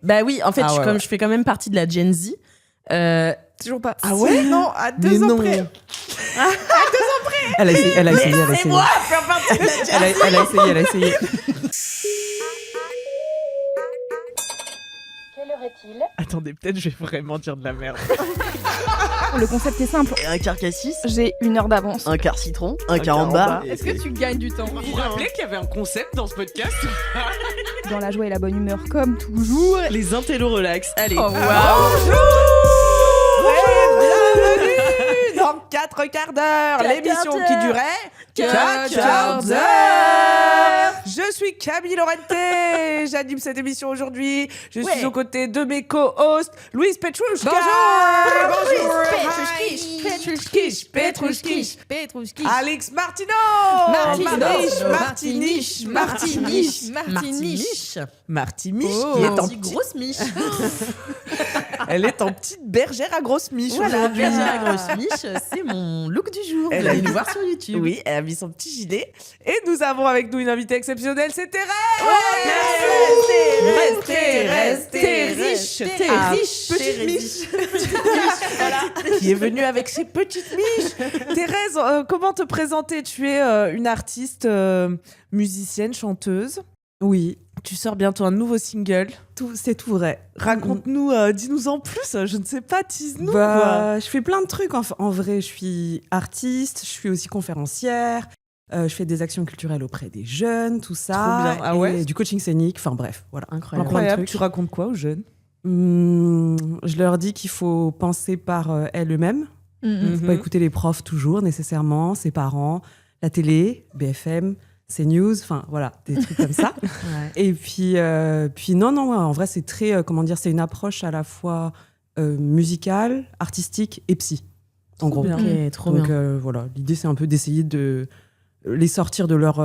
Bah oui, en fait, ouais. je fais quand même partie de la Gen Z. Toujours pas. Ah ouais? Non, à 2 ans près. Elle a essayé. C'est moi faire partie de la Gen Z. Elle a essayé. Quelle heure est-il? Attendez, peut-être je vais vraiment dire de la merde. Le concept est simple. Un quart cassis, J'ai 1 heure d'avance. un quart citron, un carambar. Est-ce que tu gagnes du temps? Vous vous rappelez qu'il y avait un concept dans ce podcast? Dans la joie et la bonne humeur, comme toujours. Les intellos relax. Allez. Oh, waouh. Bienvenue dans 4 quarts d'heure, l'émission qui durait 4 quarts d'heure. Je suis Camille Lorente, j'anime cette émission aujourd'hui. Je suis aux côtés de mes co-hosts, Louise Petrouchka. Petrouchkish. Alex Martino. Martiniche. Martimiche, Oh. qui est en Petite grosse miche. Elle est en petite bergère à grosse miche Voilà, aujourd'hui. bergère à grosse miche, c'est mon look du jour. Elle Vous a allez mis- nous voir sur YouTube. Oui, elle a mis son petit gilet. Et nous avons avec nous une invitée exceptionnelle, c'est Thérèse. T'es riche, petite miche. Qui est venue avec ses petites miches. Thérèse, comment te présenter? Tu es une artiste, musicienne, chanteuse. Oui, Tu sors bientôt un nouveau single. c'est tout vrai. Raconte-nous, dis-nous en plus. Je ne sais pas, tease-nous. quoi. Bah, je fais plein de trucs. En vrai, je suis artiste, je suis aussi conférencière. Je fais des actions culturelles auprès des jeunes, tout ça. Trop bien. Ah ouais? Et du coaching scénique. Enfin bref, voilà. Incroyable. Plein de Incroyable. trucs. Tu racontes quoi aux jeunes? Je leur dis qu'il faut penser par elles-mêmes. Faut pas écouter les profs toujours nécessairement, ses parents, la télé, BFM, CNews, enfin voilà, des trucs comme ça. Ouais. Et puis non, ouais, en vrai c'est très, c'est une approche à la fois musicale, artistique et psy, en gros. bien. Ok, trop Donc bien. voilà, l'idée c'est un peu d'essayer de les sortir de leur,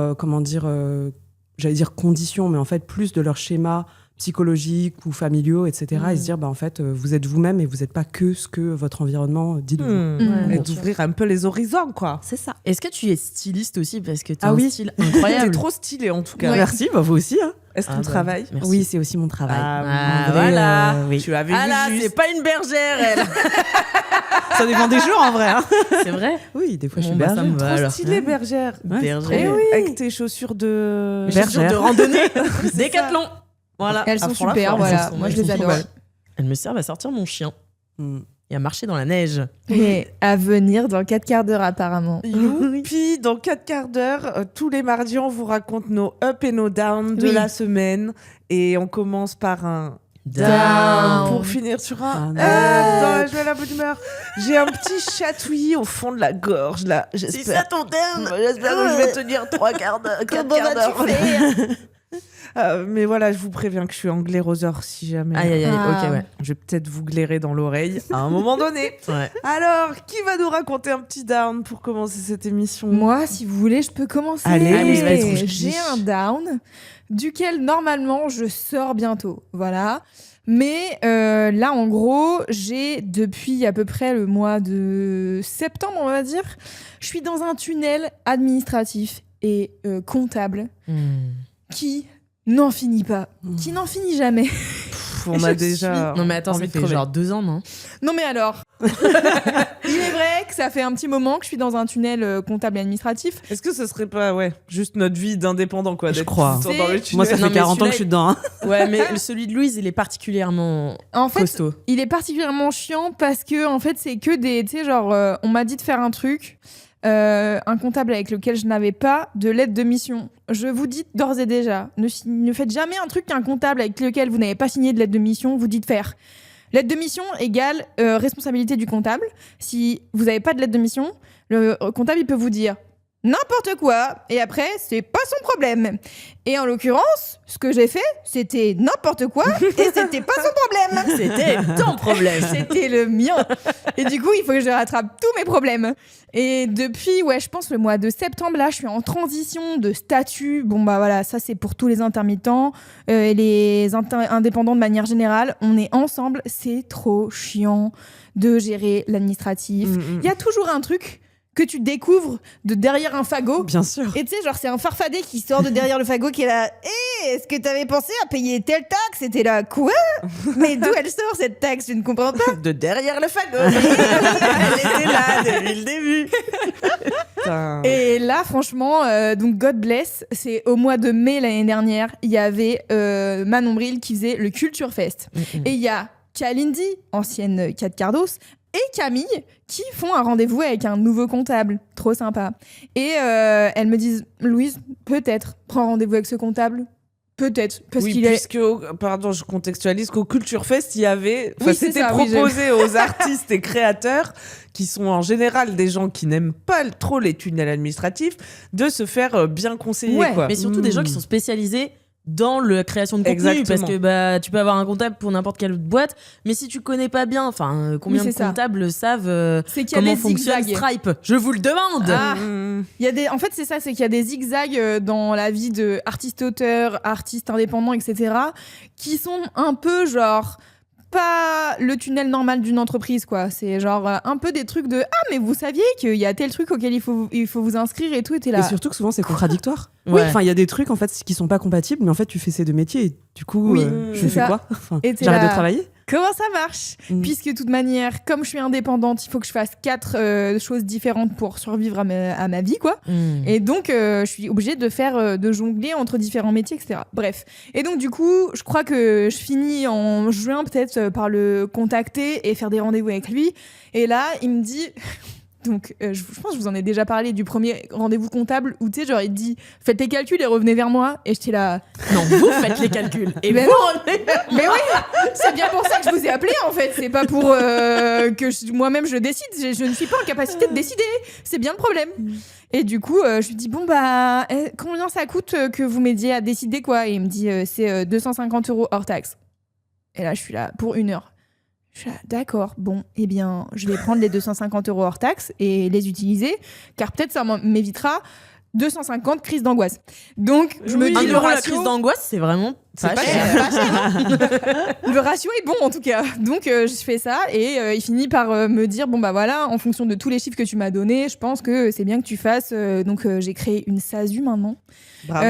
j'allais dire conditions, mais en fait plus de leur schéma psychologiques ou familiaux, etc. Et se dire, en fait, vous êtes vous-même et vous n'êtes pas que ce que votre environnement dit de vous. Et Bon. d'ouvrir un peu les horizons, quoi. C'est ça. Est-ce que tu es styliste aussi? Parce que tu as Ah un oui. style T'es incroyable. trop stylé, en tout cas. Merci, vous aussi. Hein. Est-ce ton Ah bah, travail? merci. Oui, c'est aussi mon travail. Ah, En vrai, voilà. oui. Tu avais Ah vu là, juste. c'est pas une bergère, elle. Ça dépend des jours, en vrai. Hein. C'est vrai? Oui, des fois, je Bon, suis bah, ça bergère. me va, Trop alors. stylé, bergère. Ouais, Bergère. Et Eh oui. avec tes chaussures de... Bergère. Chaussures de randonnée. Décathlon. Voilà. Elles sont À fond la super, forme. voilà. Elles sont Moi, je les magnifiques. adore. Elles me servent à sortir mon chien Mm. et à marcher dans la neige. Et à venir dans 4 quarts d'heure, apparemment. Youpi, dans 4 quarts d'heure, tous les mardis, on vous raconte nos up et nos down de Oui. la semaine. Et on commence par un Down. pour finir sur un Ah, up dans la joie et la bonne humeur. J'ai un petit chatouillis au fond de la gorge, là. C'est ça J'espère. ton thème? J'espère que je vais tenir 3 quarts d'heure, 4 Comment quarts d'heure. vas-tu faire? Mais voilà, je vous préviens que je suis en glairoseur si jamais. Aïe, aïe, aïe. Ah. Ok, ouais. Je vais peut-être vous glairer dans l'oreille à un moment donné. Ouais. Alors, qui va nous raconter un petit down pour commencer cette émission? Moi, si vous voulez, je peux commencer. Allez, vas-y. J'ai un down duquel, normalement, je sors bientôt. Voilà. Mais là, en gros, j'ai, depuis à peu près le mois de septembre, on va dire, je suis dans un tunnel administratif et comptable qui n'en finit pas, qui n'en finit jamais. On a déjà. Non, mais attends, envie ça de fait crever. genre 2 ans, non? Non mais alors, il est vrai que ça fait un petit moment que je suis dans un tunnel comptable et administratif. Est-ce que ce serait pas, juste notre vie d'indépendant, quoi, Je d'être crois. tout le temps dans le C'est- tunnel. Moi, ça Non, fait mais 40 ans celui-là, que je suis dedans. Hein. Ouais, mais celui de Louise, il est particulièrement En fait, costaud. il est particulièrement chiant parce que en fait c'est que des, tu sais genre, on m'a dit de faire un truc, un comptable avec lequel je n'avais pas de lettre de mission. Je vous dis d'ores et déjà, ne faites jamais un truc qu'un comptable avec lequel vous n'avez pas signé de lettre de mission vous dit de faire. Lettre de mission égale responsabilité du comptable. Si vous n'avez pas de lettre de mission, le comptable il peut vous dire n'importe quoi et après c'est pas son problème. Et en l'occurrence, ce que j'ai fait, c'était n'importe quoi et c'était pas son problème. C'était ton problème. C'était le mien. Et du coup, il faut que je rattrape tous mes problèmes. Et depuis, je pense le mois de septembre, là, je suis en transition de statut. Bon, bah voilà, ça, c'est pour tous les intermittents et les indépendants de manière générale. On est ensemble. C'est trop chiant de gérer l'administratif. Il y a toujours un truc que tu découvres de derrière un fagot. Bien sûr. Et tu sais, genre, c'est un farfadet qui sort de derrière le fagot qui est là. Est-ce que t'avais pensé à payer telle taxe? C'était là, quoi? Mais d'où elle sort cette taxe? Je ne comprends pas. De derrière le fagot. Elle était là depuis le début. Putain. Et là, franchement, donc God bless, c'est au mois de mai l'année dernière, il y avait Manon Bril qui faisait le Culture Fest. Et il y a Kalindi, ancienne Kat Cardos, et Camille qui font un rendez-vous avec un nouveau comptable. Trop sympa. Et elles me disent, Louise, peut-être, prends rendez-vous avec ce comptable. Peut-être, parce Oui, qu'il est... puisque, pardon, je contextualise qu'au Culture Fest, il y avait, Oui, c'est c'était ça, oui, proposé aux artistes et créateurs, qui sont en général des gens qui n'aiment pas trop les tunnels administratifs, de se faire bien conseiller, Ouais, quoi. Mais surtout des gens qui sont spécialisés dans la création de contenu. Exactement. Parce que tu peux avoir un comptable pour n'importe quelle boîte, mais si tu connais pas bien, combien Oui, de c'est ça. comptables savent C'est qu'il y a comment des fonctionne zigzags. Stripe? Je vous le demande. Ah. Mmh. Il y a des... En fait, c'est ça, c'est qu'il y a des zigzags dans la vie de artistes-auteurs, artistes indépendants, etc., qui sont un peu genre pas le tunnel normal d'une entreprise, quoi. C'est genre un peu des trucs de « Ah, mais vous saviez qu'il y a tel truc auquel il faut vous inscrire et tout », et t'es là... Et surtout que souvent c'est contradictoire. Ouais. Enfin, il y a des trucs en fait qui sont pas compatibles, mais en fait tu fais ces deux métiers et du coup, Oui, je c'est fais ça. quoi Enfin, Et t'es j'arrête là- de travailler. Comment ça marche? Puisque de toute manière, comme je suis indépendante, il faut que je fasse 4 choses différentes pour survivre à ma vie, quoi. Et donc, je suis obligée de jongler entre différents métiers, etc. Bref. Et donc, du coup, je crois que je finis en juin, peut-être, par le contacter et faire des rendez-vous avec lui. Et là, il me dit... Donc, je pense que je vous en ai déjà parlé du premier rendez-vous comptable où, tu sais, genre, il te dit « Faites les calculs et revenez vers moi. » Et j'étais là... Non, vous faites les calculs. Et Mais vous non. revenez. Mais oui, c'est bien pour ça que je vous ai appelé en fait. C'est pas pour que moi-même je décide. Je ne suis pas en capacité de décider. C'est bien le problème. Et du coup, je lui dis bon bah combien ça coûte que vous m'aidiez à décider quoi? Et il me dit c'est 250 € hors taxe. Et là, je suis là pour 1 heure. Je suis là, d'accord, bon, eh bien, je vais prendre les 250 € hors taxe et les utiliser, car peut-être ça m'évitera 250 crises d'angoisse. Donc, je me Un dis le euro la ratio... crise d'angoisse, c'est vraiment C'est pas cher. cher. Le ratio est bon en tout cas. Donc je fais ça et il finit par me dire bon bah voilà, en fonction de tous les chiffres que tu m'as donnés, je pense que c'est bien que tu fasses. Donc j'ai créé une SASU maintenant. Bravo.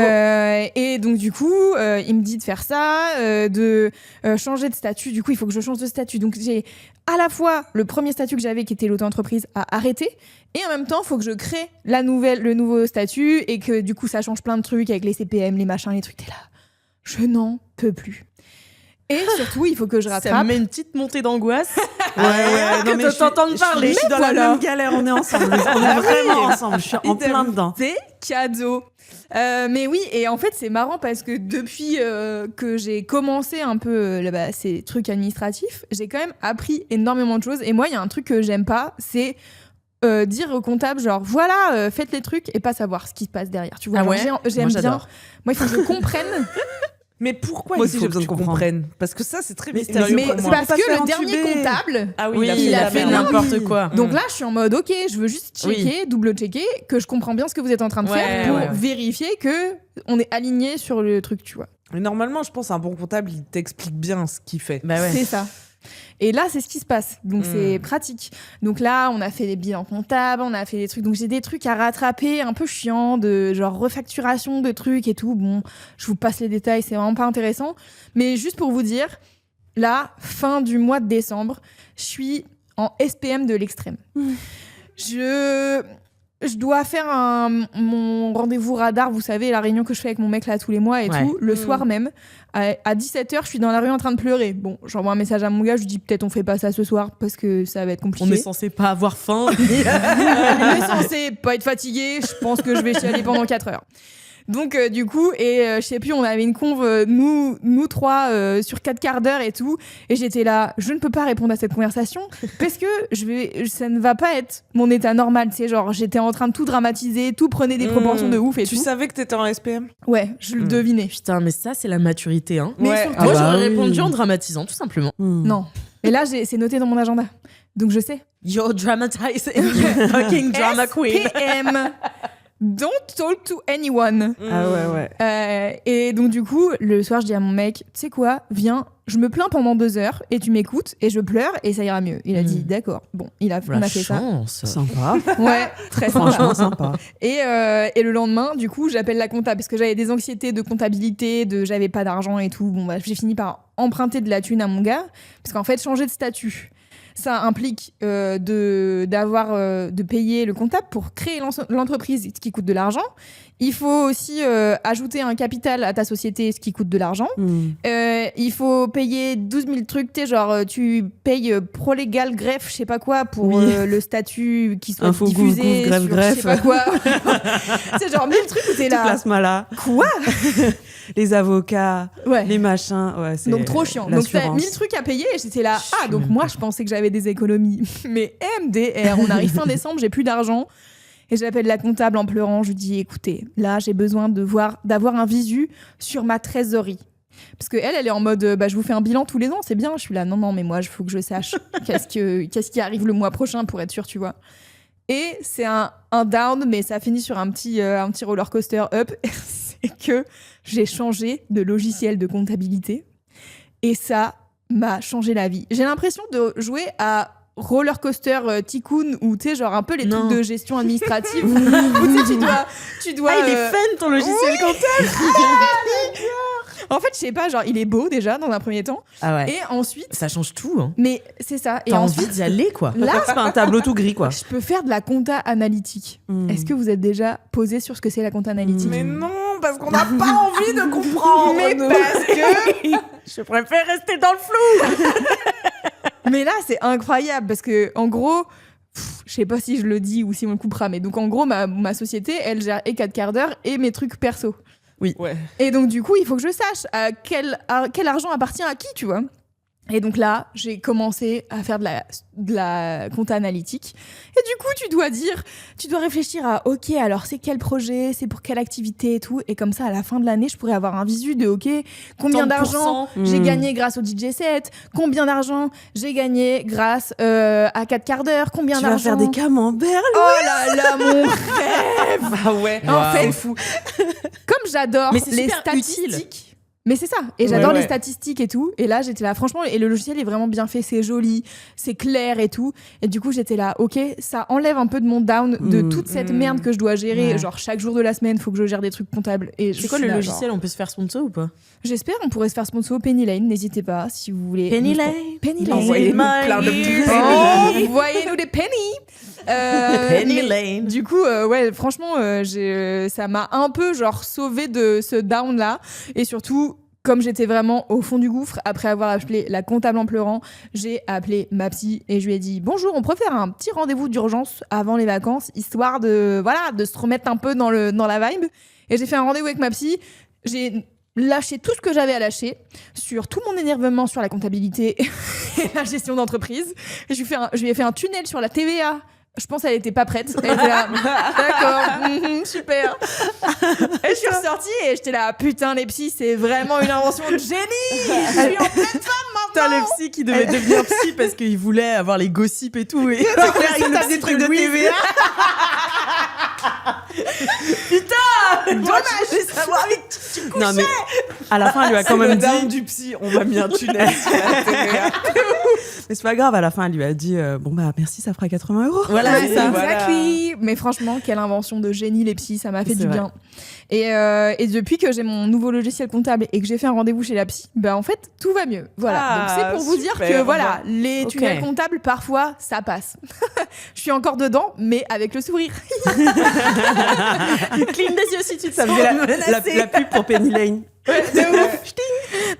Et donc du coup, il me dit de faire ça, de changer de statut. Du coup, il faut que je change de statut. Donc j'ai à la fois le premier statut que j'avais qui était l'auto-entreprise à arrêter et en même temps, il faut que je crée le nouveau statut et que du coup, ça change plein de trucs avec les CPM, les machins, les trucs. T'es là. Je n'en peux plus. Et surtout, il faut que je Ça rattrape. me met une petite montée d'angoisse. Ouais, que de t'entendre parler. Je suis dans voilà. la même galère, on est ensemble. On est vraiment ensemble. Je suis en plein dedans. C'est cadeau. Mais oui, et en fait, c'est marrant parce que depuis que j'ai commencé un peu ces trucs administratifs, j'ai quand même appris énormément de choses. Et moi, il y a un truc que j'aime pas, c'est dire au comptable, genre, voilà, faites les trucs et pas savoir ce qui se passe derrière. Tu vois, Ah genre, ouais j'aime Moi, bien. j'adore. Moi, il faut que je comprenne. Mais pourquoi Moi il aussi, faut j'ai que besoin tu de comprendre. comprennes? Parce que ça, c'est très Mais mystérieux Mais pour c'est moi. parce Pas que se le faire dernier entuber. comptable, Ah oui, Oui, il a fait n'importe quoi. donc là, je suis en mode, ok, je veux juste checker, double-checker, que je comprends bien ce que vous êtes en train de Ouais, faire pour ouais. vérifier que on est aligné sur le truc, tu vois. Mais normalement, je pense un bon comptable, il t'explique bien ce qu'il fait. Bah ouais. C'est ça. Et là, c'est ce qui se passe. Donc, c'est pratique. Donc là, on a fait des bilans comptables, on a fait des trucs. Donc, j'ai des trucs à rattraper un peu chiants, de genre refacturation de trucs et tout. Bon, je vous passe les détails, c'est vraiment pas intéressant. Mais juste pour vous dire, là, fin du mois de décembre, je suis en SPM de l'extrême. Je dois faire mon rendez-vous radar, vous savez, la réunion que je fais avec mon mec là tous les mois et Ouais. tout, le soir même. À 17h, je suis dans la rue en train de pleurer. Bon, j'envoie un message à mon gars, je lui dis peut-être on fait pas ça ce soir parce que ça va être compliqué. On est censé pas avoir faim. On est censé pas être fatigué, je pense que je vais chialer pendant 4 heures. Donc du coup, je sais plus, on avait une conve, nous trois, sur 4 quarts d'heure et tout, et j'étais là, je ne peux pas répondre à cette conversation, parce que ça ne va pas être mon état normal, tu sais, genre j'étais en train de tout dramatiser, tout prenait des proportions de ouf et Tu tout. savais que t'étais en SPM? Ouais, je le devinais. Putain, mais ça, c'est la maturité. Hein. Mais Ouais. surtout, Moi, Ah bah j'aurais oui. répondu en dramatisant, tout simplement. non. Et là, c'est noté dans mon agenda, donc je sais. You're dramatizing, you fucking drama queen. SPM. don't talk to anyone. Ah ouais. Et donc du coup, le soir, je dis à mon mec, tu sais quoi, viens, je me plains pendant 2 heures et tu m'écoutes et je pleure et ça ira mieux. Il a dit d'accord. Bon, on a fait ça. Sympa. Ouais, très Franchement, sympa. Et le lendemain, du coup, j'appelle la comptable parce que j'avais des anxiétés de comptabilité, j'avais pas d'argent et tout. Bon, bah, j'ai fini par emprunter de la thune à mon gars parce qu'en fait, changer de statut, ça implique de payer le comptable pour créer l'entreprise, ce qui coûte de l'argent. Il faut aussi ajouter un capital à ta société, ce qui coûte de l'argent. Il faut payer 12 000 trucs, genre tu payes prolégal, greffe, je sais pas quoi, pour le statut qui soit Info, diffusé greffe, sur je sais pas quoi. C'est genre 1000 trucs où t'es là. Plasma Quoi? Les avocats, Ouais. les machins. Ouais, c'est Donc trop chiant. Donc t'as 1000 l'assurance. trucs à payer et j'étais là. Ah, donc moi je pensais que j'avais des économies. Mais MDR, on arrive fin décembre, j'ai plus d'argent. Et j'appelle la comptable en pleurant. Je lui dis écoutez, là j'ai besoin d'avoir un visu sur ma trésorerie. Parce qu'elle est en mode je vous fais un bilan tous les ans, c'est bien. Je suis là non, mais moi il faut que je sache qu'est-ce qui arrive le mois prochain pour être sûre, tu vois. Et c'est un down, mais ça finit sur un petit roller coaster up. C'est que j'ai changé de logiciel de comptabilité et ça m'a changé la vie. J'ai l'impression de jouer à roller coaster tycoon ou tu sais genre un peu les trucs de gestion administrative où tu dois il est fun ton logiciel comptable. En fait, je sais pas, genre il est beau déjà dans un premier temps Ah ouais. et ensuite Ça change tout. Hein. mais c'est ça et T'as ensuite envie d'y aller quoi. là C'est pas un tableau tout gris, quoi. je peux faire de la compta analytique. Est-ce que vous êtes déjà posé sur ce que c'est la compta analytique? Mais non, parce qu'on n'a pas envie de comprendre. Mais nous. parce que Je préfère rester dans le flou. mais là c'est incroyable parce que en gros je sais pas si je le dis ou si on le coupera mais donc en gros ma société elle gère et 4 quarts d'heure et mes trucs perso. Ouais. Et donc du coup il faut que je sache quel argent appartient à qui, tu vois. Et donc là, j'ai commencé à faire de la compta analytique. Et du coup, tu dois réfléchir à, ok, alors c'est quel projet, c'est pour quelle activité et tout. Et comme ça, à la fin de l'année, je pourrais avoir un visu de, ok, combien Tant de d'argent pourcents. j'ai gagné grâce au DJ set, combien d'argent j'ai gagné grâce à 4 quarts d'heure, combien Tu vas d'argent... faire des camemberts. Oh là là, mon rêve. Ah ouais. En fait, C'est fou. comme j'adore Mais c'est les super statistiques. Mais c'est ça, et j'adore Ouais. les statistiques et tout. Et là, j'étais là, franchement, et le logiciel est vraiment bien fait, c'est joli, c'est clair et tout. Et du coup, j'étais là, ok, ça enlève un peu de mon down, de toute cette merde que je dois gérer. Ouais. Genre, chaque jour de la semaine, il faut que je gère des trucs comptables. Et je C'est quoi suis le là, logiciel? genre, On peut se faire sponsor ou pas? j'espère, on pourrait se faire sponsor Penny Lane, n'hésitez pas si vous voulez. Penny nous- Lane. Penny Lane. Envoyez-nous plein de petits Envoyez-nous des pennies. Penny Mais Lane. Du coup, ouais, franchement, ça m'a un peu genre sauvé de ce down là, et surtout. Comme j'étais vraiment au fond du gouffre, après avoir appelé la comptable en pleurant, j'ai appelé ma psy et je lui ai dit bonjour, on pourrait faire un petit rendez-vous d'urgence avant les vacances, histoire de se remettre un peu dans la vibe. Et j'ai fait un rendez-vous avec ma psy. J'ai lâché tout ce que j'avais à lâcher sur tout mon énervement sur la comptabilité et la gestion d'entreprise. Et je lui ai fait un tunnel sur la TVA. Je pense qu'elle était pas prête. Elle était là, d'accord, super. Et je suis ressortie et j'étais là, putain, les psys, c'est vraiment une invention de génie. Je suis en pleine femme Putain, maintenant. le psy qui devait devenir psy parce qu'il voulait avoir les gossips et tout. Et il tape des trucs de TVA. Dommage, je voulais savoir avec qui tu couchais. Non, mais à la fin, elle lui a quand Le même down dit. du psy, on m'a mis un tunnel sur la TVA. Mais c'est pas grave, à la fin, elle lui a dit bon, bah merci, ça fera 80 €. Voilà, Ouais, c'est ça. exactly. Mais franchement, quelle invention de génie, les psys, ça m'a fait C'est du vrai. bien. Et depuis que j'ai mon nouveau logiciel comptable et que j'ai fait un rendez-vous chez la psy, bah en fait, tout va mieux. Voilà. Ah, Donc c'est pour vous dire que super. voilà, les Ok. tunnels comptables, parfois, ça passe. Je suis encore dedans, mais avec le sourire. Cligne des yeux si tu te Ça sens faisait menacé. la pub pour Penny Lane.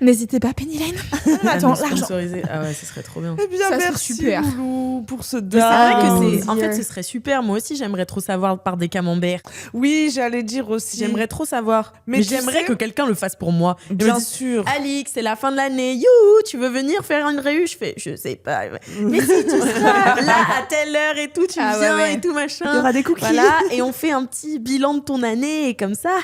N'hésitez pas, Penny Lane. Attends, l'argent. Sponsorisé. Ah ouais, ce serait trop bien. Eh bien, Ça, c'est merci super. Loulou pour ce C'est down. vrai que Down. c'est. En fait, ce serait super. Moi aussi, j'aimerais trop savoir par des camemberts. Oui, j'allais dire aussi. J'aimerais trop savoir. Mais Mais tu j'aimerais sais- que quelqu'un le fasse pour moi. Et me Bien dise, sûr. Alix, c'est la fin de l'année. Youhou, tu veux venir faire une réu? Je fais, je sais pas. Mais si tu seras là à telle heure et tout, tu Ah viens ouais, ouais. et tout machin. Il y aura des cookies. Voilà, et on fait un petit bilan de ton année et comme ça.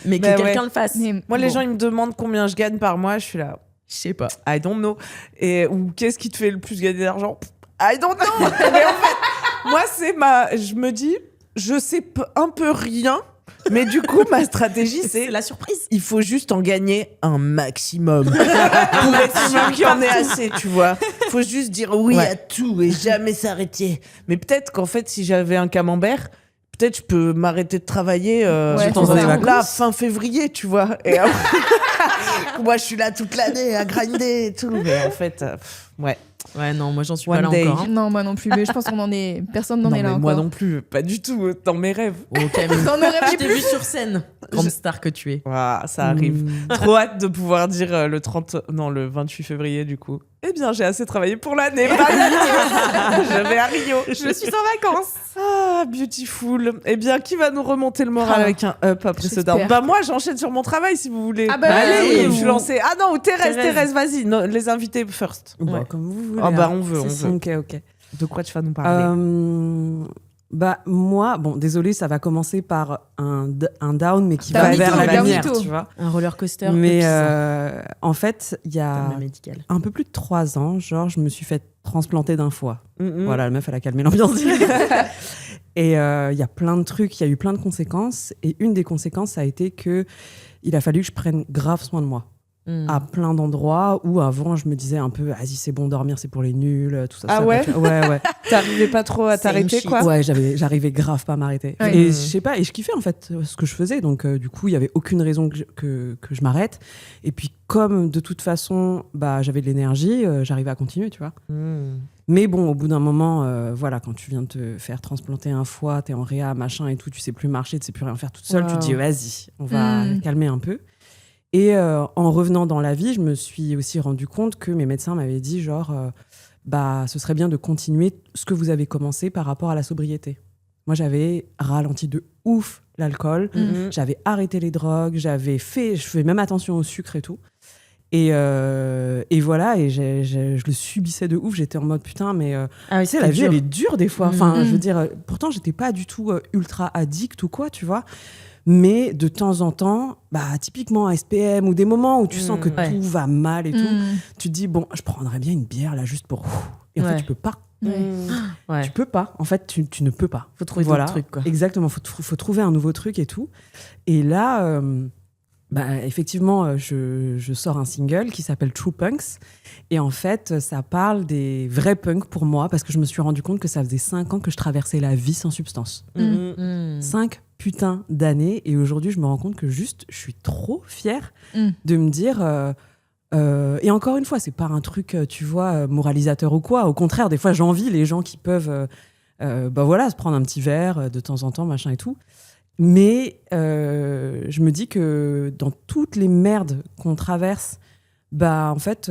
Mais que Bah quelqu'un ouais. le fasse. Mais Moi, les bon. gens, ils me demandent combien je gagne par mois. Je suis là, Je sais pas. I don't know. Ou qu'est-ce qui te fait le plus gagner d'argent? I don't know. Mais en fait, moi, je me dis, je sais un peu rien, mais du coup, ma stratégie, c'est la surprise. il faut juste en gagner un maximum pour être sûr qu'il y en ait assez, tu vois. Faut juste dire oui à tout et jamais s'arrêter. Mais peut-être qu'en fait, si j'avais un camembert, peut-être je peux m'arrêter de travailler là, fin février, tu vois. Et après, moi, je suis là toute l'année à grinder et tout. Mais en fait, ouais. Ouais, non, moi j'en suis One pas là day. encore. Hein. Non, moi non plus. Mais je pense personne n'en est là mais encore. moi non plus, pas du tout. Dans mes rêves. Ok, mais T'en aurais je t'ai vu sur scène, grande star que tu es. Ouah, ça arrive. Trop hâte de pouvoir dire le 28 février du coup. Eh bien, j'ai assez travaillé pour l'année. Je vais à Rio. Je suis en vacances. Ah, beautiful. Eh bien, qui va nous remonter le moral avec un up après ce down? Bah moi, j'enchaîne sur mon travail si vous voulez. Ah bah allez, allez, je suis lancée. Ah non, ou Thérèse, vas-y. Non, les invités first. Bon, Ouais. comme vous voulez. Ah bah hein. on veut. Ok. De quoi tu vas nous parler? Bah moi, bon, désolé, ça va commencer par un down, mais qui Down va mytho, vers la down lumière, mytho. tu vois. Un roller coaster. Mais en fait, il y a médical. un peu plus de 3 ans, genre, je me suis fait transplanter d'un foie. Mm-mm. Voilà, la meuf, elle a calmé l'ambiance. Et il y a plein de trucs, il y a eu plein de conséquences. Et une des conséquences, ça a été que il a fallu que je prenne grave soin de moi. À plein d'endroits où avant, je me disais un peu, vas-y, c'est bon, dormir, c'est pour les nuls, tout ça. Ah ça, ouais tu vois. Ouais. T'arrivais pas trop à C'est une t'arrêter shit. quoi? Ouais, j'arrivais grave pas à m'arrêter. Ouais. Et je sais pas, et je kiffais en fait ce que je faisais. Donc du coup, il y avait aucune raison que je m'arrête. Et puis comme de toute façon, bah j'avais de l'énergie, j'arrivais à continuer, tu vois. Mais bon, au bout d'un moment, voilà, quand tu viens de te faire transplanter un foie, t'es en réa, machin et tout, tu sais plus marcher, tu sais plus rien faire toute seule, Wow. tu te dis vas-y, on va calmer un peu. Et en revenant dans la vie, je me suis aussi rendu compte que mes médecins m'avaient dit genre, bah, ce serait bien de continuer ce que vous avez commencé par rapport à la sobriété. Moi, j'avais ralenti de ouf l'alcool, j'avais arrêté les drogues, je fais même attention au sucre et tout. Et voilà, et je le subissais de ouf. J'étais en mode putain, mais Ah oui, tu sais, la vie, elle est dure des fois. Mhm. Enfin, je veux dire, pourtant, j'étais pas du tout ultra addict ou quoi, tu vois. Mais de temps en temps, bah, typiquement à SPM ou des moments où tu sens que Ouais. tout va mal et tout, tu te dis, bon, je prendrais bien une bière là juste pour. Et en fait, Ouais. tu peux pas. Ouais. Tu peux pas. En fait, tu ne peux pas. Faut trouver Voilà. d'autres trucs, quoi. Exactement. Faut trouver un nouveau truc et tout. Et là, bah, effectivement, je sors un single qui s'appelle True Punks. Et en fait, ça parle des vrais punks pour moi parce que je me suis rendu compte que ça faisait 5 ans que je traversais la vie sans substance. 5 putains d'années. Et aujourd'hui, je me rends compte que juste, je suis trop fière de me dire... et encore une fois, c'est pas un truc, tu vois, moralisateur ou quoi. Au contraire, des fois, j'envie les gens qui peuvent bah voilà, se prendre un petit verre de temps en temps, machin et tout. Mais je me dis que dans toutes les merdes qu'on traverse, bah, en fait,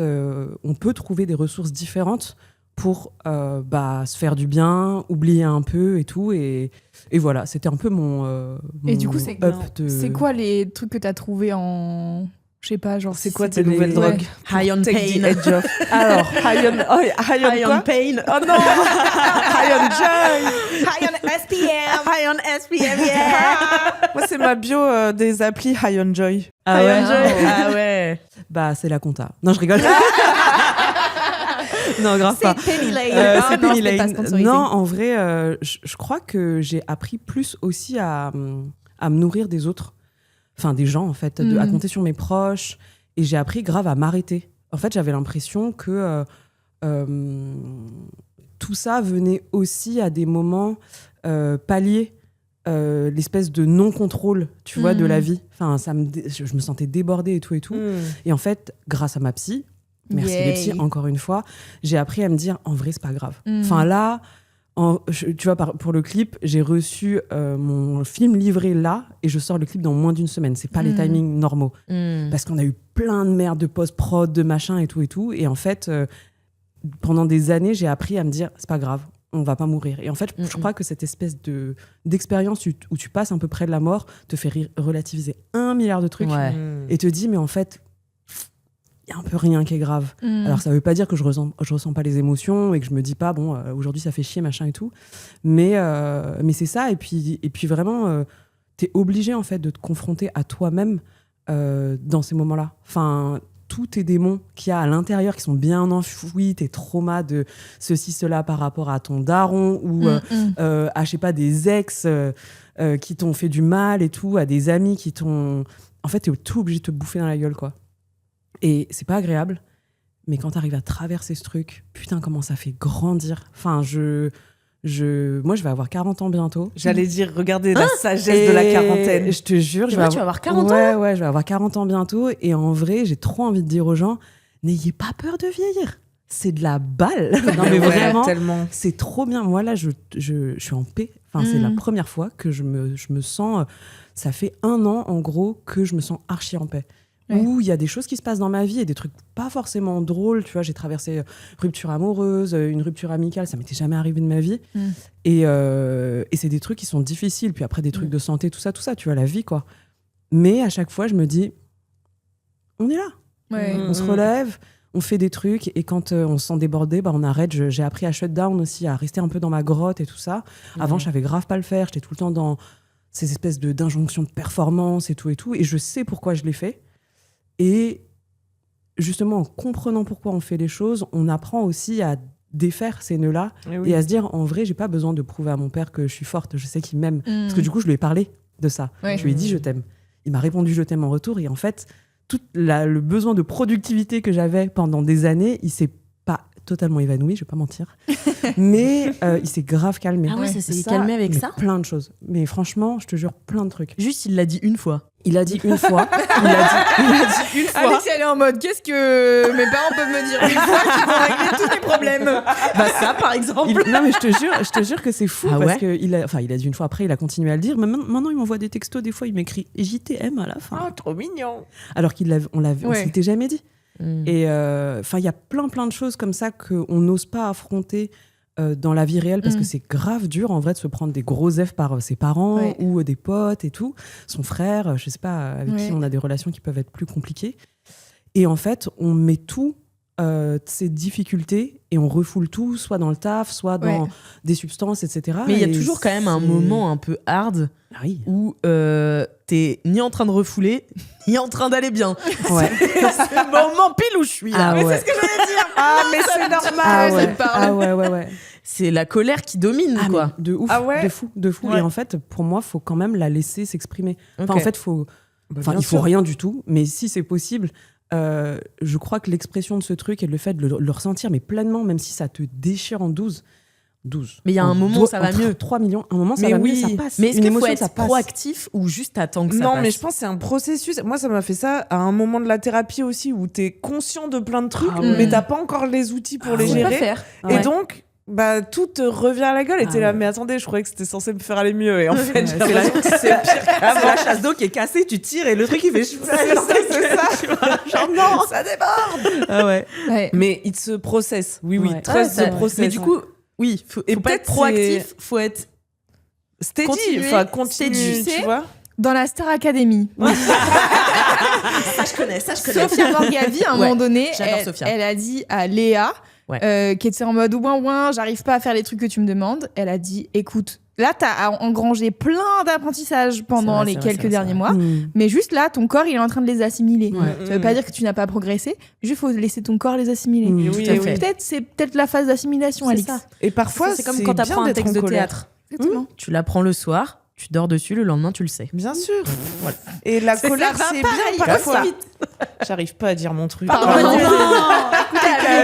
on peut trouver des ressources différentes pour bah, se faire du bien, oublier un peu et tout. Et voilà, c'était un peu mon Et du coup, mon c'est up de... C'est quoi les trucs que t'as trouvé en. Je sais pas, genre. C'est quoi tes C'était nouvelles les- drogues? High on Take pain. the edge off. Alors, high on quoi? pain. Oh non! High on joy! High on SPM. High on SPM, yeah. Moi, c'est ma bio des applis High on Joy. Ah High ouais. on Joy. Ah ouais. Bah, c'est la compta. Non, je rigole. Non, grave pas. Penny Lane. C'est non, Penny c'était pas Lane. sponsorisé. Non, en vrai, je crois que j'ai appris plus aussi à me nourrir des autres. Enfin, des gens, en fait, à compter sur mes proches. Et j'ai appris grave à m'arrêter. En fait, j'avais l'impression que tout ça venait aussi à des moments pallier l'espèce de non-contrôle, tu vois, de la vie. Enfin, je me sentais débordée et tout et tout. Et en fait, grâce à ma psy, merci les psys, encore une fois, j'ai appris à me dire, en vrai, c'est pas grave. Enfin là, tu vois, pour le clip, j'ai reçu mon film livré là, et je sors le clip dans moins d'une semaine. C'est pas les timings normaux. Parce qu'on a eu plein de merde de post-prod, de machin et tout et tout. Et en fait, pendant des années, j'ai appris à me dire, c'est pas grave, on va pas mourir. Et en fait, je crois que cette espèce d'expérience où tu passes un peu près de la mort te fait relativiser 1 milliard de trucs Ouais. et te dit, mais en fait, il y a un peu rien qui est grave. Alors, ça veut pas dire que je ressens pas les émotions et que je me dis pas, bon, aujourd'hui, ça fait chier, machin et tout. Mais c'est ça. Et puis vraiment, t'es obligé, en fait, de te confronter à toi-même dans ces moments-là. Enfin, tous tes démons qu'il y a à l'intérieur qui sont bien enfouis, tes traumas de ceci, cela par rapport à ton daron ou à, je sais pas, des ex qui t'ont fait du mal et tout, à des amis qui t'ont... En fait, t'es tout obligé de te bouffer dans la gueule, quoi. Et c'est pas agréable, mais quand t'arrives à traverser ce truc, putain, comment ça fait grandir. Enfin, moi, je vais avoir 40 ans bientôt. J'allais dire, regardez la sagesse de la quarantaine. Je te jure, tu vas avoir 40 ans. Ouais, je vais avoir 40 ans bientôt. Et en vrai, j'ai trop envie de dire aux gens, n'ayez pas peur de vieillir. C'est de la balle. Non, mais vraiment, tellement. C'est trop bien. Moi, là, je suis en paix. Enfin, c'est la première fois que je me sens... Ça fait 1 an, en gros, que je me sens archi en paix. Où il y a des choses qui se passent dans ma vie et des trucs pas forcément drôles. Tu vois, j'ai traversé rupture amoureuse, une rupture amicale, ça m'était jamais arrivé de ma vie. Et c'est des trucs qui sont difficiles. Puis après, des trucs de santé, tout ça, tu vois, la vie, quoi. Mais à chaque fois, je me dis, on est là. On se relève, on fait des trucs. Et quand on se sent débordé, on arrête. J'ai appris à shut down aussi, à rester un peu dans ma grotte et tout ça. Avant, je savais grave pas le faire. J'étais tout le temps dans ces espèces d'injonctions de performance et tout. Et je sais pourquoi je l'ai fait. Et justement, en comprenant pourquoi on fait les choses, on apprend aussi à défaire ces nœuds-là et à se dire, en vrai, j'ai pas besoin de prouver à mon père que je suis forte, je sais qu'il m'aime. Parce que du coup, je lui ai parlé de ça. Je lui ai dit, je t'aime. Il m'a répondu, je t'aime en retour. Et en fait, tout le besoin de productivité que j'avais pendant des années, il s'est pas totalement évanoui, je vais pas mentir. Mais il s'est grave calmé. Ah ouais, ça s'est calmé avec ça ? Plein de choses. Mais franchement, je te jure, plein de trucs. Juste, il l'a dit une fois. Il a dit une fois. Il a dit une fois. Alex, elle est en mode, qu'est-ce que mes parents peuvent me dire une fois qui vont régler tous mes problèmes ? Bah ça, par exemple. Non, mais je te jure que c'est fou parce que il a dit une fois, après il a continué à le dire. Mais maintenant, il m'envoie des textos, des fois il m'écrit JTM à la fin. Oh, trop mignon. Alors on s'était jamais dit. Et il y a plein de choses comme ça qu'on n'ose pas affronter dans la vie réelle parce que c'est grave dur en vrai de se prendre des gros F par ses parents ou des potes et tout, son frère, je sais pas, avec qui on a des relations qui peuvent être plus compliquées. Et en fait, on met tout ces difficultés et on refoule tout, soit dans le taf, soit dans des substances, etc. Mais il y a toujours quand même un moment un peu hard où t'es ni en train de refouler, ni en train d'aller bien. Ouais. C'est le moment pile où je suis là. Ah mais c'est ce que je voulais dire. Mais c'est normal. Ah ouais. C'est la colère qui domine, quoi. De ouf, de fou. Ouais. Et en fait, pour moi, faut quand même la laisser s'exprimer. Enfin, en fait, il faut sûr. rien du tout, mais si c'est possible, je crois que l'expression de ce truc et le fait de le ressentir, mais pleinement, même si ça te déchire en 12. Mais il y a un moment, ça va mieux. 3 millions, un moment, ça va mieux, ça passe. Mais est-ce Une qu'il faut émotion, être proactif ou juste attendre que ça Non, passe ? mais je pense que c'est un processus. Moi, ça m'a fait ça à un moment de la thérapie aussi où t'es conscient de plein de trucs, mais t'as pas encore les outils pour les gérer. faire. Et donc, tout te revient à la gueule et t'es là, mais attendez, je croyais que c'était censé me faire aller mieux. Et en fait, j'ai l'impression que c'est pire qu'avant. C'est la chasse d'eau qui est cassée, tu tires et le truc il fait c'est ça. Genre, non, ça déborde. Ah ouais. Mais il se processe. Oui, Ouais. très se processe. Mais du coup, oui, faut pas être peut-être proactif, faut être steady, steady, continue, tu tu sais. vois. Dans la Star Academy, ça je connais. Sophia Morgavi, à un moment donné, j'adore Sophia. elle a dit à Léa, qui était en mode ouin, j'arrive pas à faire les trucs que tu me demandes, elle a dit, écoute, là t'as engrangé plein d'apprentissages pendant les quelques derniers mois, mais juste là, ton corps il est en train de les assimiler. Ça veut pas dire que tu n'as pas progressé, juste faut laisser ton corps les assimiler. Oui, Et c'est peut-être la phase d'assimilation, Alix. Ça. Et parfois, C'est comme quand t'apprends un texte de théâtre. Exactement. Tu l'apprends le soir, tu dors dessus, le lendemain tu le sais. Bien sûr. Voilà. Et la colère, ça va c'est pareil, bien parfois. vite. J'arrive pas à dire mon truc.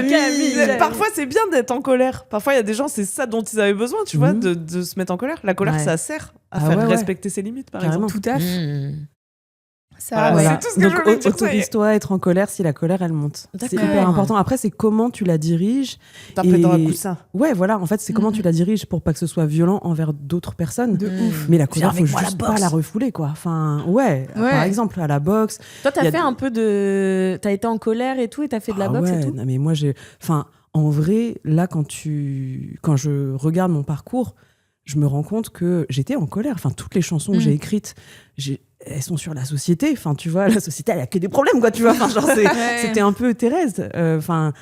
Camille. Parfois, c'est bien d'être en colère. Parfois, il y a des gens, c'est ça dont ils avaient besoin, tu vois, de se mettre en colère. La colère, ça sert à faire respecter ses limites, par exemple. Tout à fait. Ça, Voilà. C'est tout ce que Donc, je voulais dire. autorise-toi à être en colère si la colère elle monte. C'est D'accord. hyper important. Après, c'est comment tu la diriges. Taper dans un coussin. Ouais, voilà. En fait, c'est comment tu la diriges pour pas que ce soit violent envers d'autres personnes. De ouf. Mais la colère, faut avec moi, juste la pas boxe. la refouler, quoi. Enfin, par exemple, à la boxe. Toi, Il y t'as a fait un peu de. T'as été en colère et tout, et t'as fait de la boxe et tout. Non, mais moi, en vrai, là, quand je regarde mon parcours, je me rends compte que j'étais en colère. Enfin, toutes les chansons que j'ai écrites, elles sont sur la société. Enfin, tu vois, la société, elle a que des problèmes, quoi, tu vois. Enfin, genre, c'était un peu Thérèse. Enfin,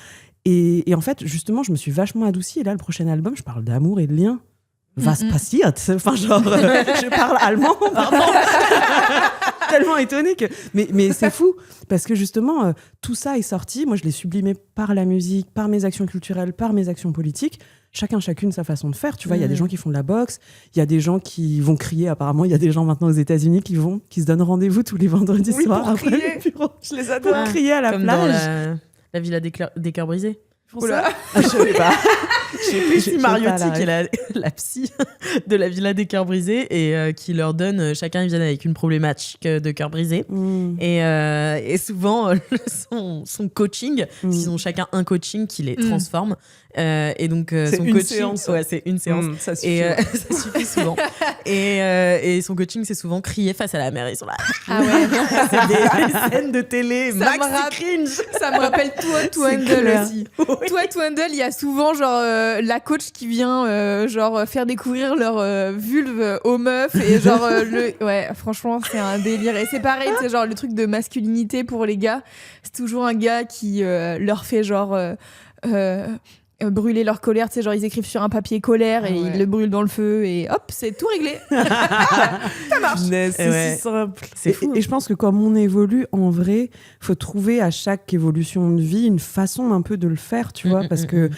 et en fait, justement, je me suis vachement adoucie. Et là, le prochain album, je parle d'amour et de lien. Was passiert? Enfin, genre, je parle allemand, pardon. tellement étonnée que. Mais c'est fou parce que justement, tout ça est sorti. Moi, je l'ai sublimé par la musique, par mes actions culturelles, par mes actions politiques. Chacune sa façon de faire. Tu vois, il y a des gens qui font de la boxe, il y a des gens qui vont crier. Apparemment, il y a des gens maintenant aux États-Unis qui se donnent rendez-vous tous les vendredis soirs pour après crier. le bureau. Je les adore. Pour crier à la Comme plage. dans la Villa des cœurs brisés. Oula. Ah, je savais pas. Lucie Mariotti, pas la qui est la psy de la Villa des cœurs brisés et qui leur donne, chacun ils viennent avec une problématique de cœur brisé. Et souvent son coaching, ils ont chacun un coaching qui les transforme. Et donc C'est son une coaching, séance. ouais, c'est une séance. Ça suffit. Et ça suffit souvent. Et son coaching, c'est souvent crier face à la mer. Ils sont là. Ah ouais. C'est des scènes de télé. Ça Max me rappelle- cringe. Ça me rappelle Toi to C'est Handle clair. aussi. Toi to Handle, il y a souvent genre la coach qui vient genre faire découvrir leur vulve aux meufs et genre ouais, franchement, c'est un délire. Et c'est pareil, c'est genre le truc de masculinité pour les gars. C'est toujours un gars qui leur fait genre brûler leur colère, tu sais, genre ils écrivent sur un papier colère et ils le brûlent dans le feu et hop, c'est tout réglé. Ça marche. C'est Ouais. si simple. C'est fou. Et je pense que comme on évolue, en vrai, faut trouver à chaque évolution de vie une façon un peu de le faire, tu vois, parce que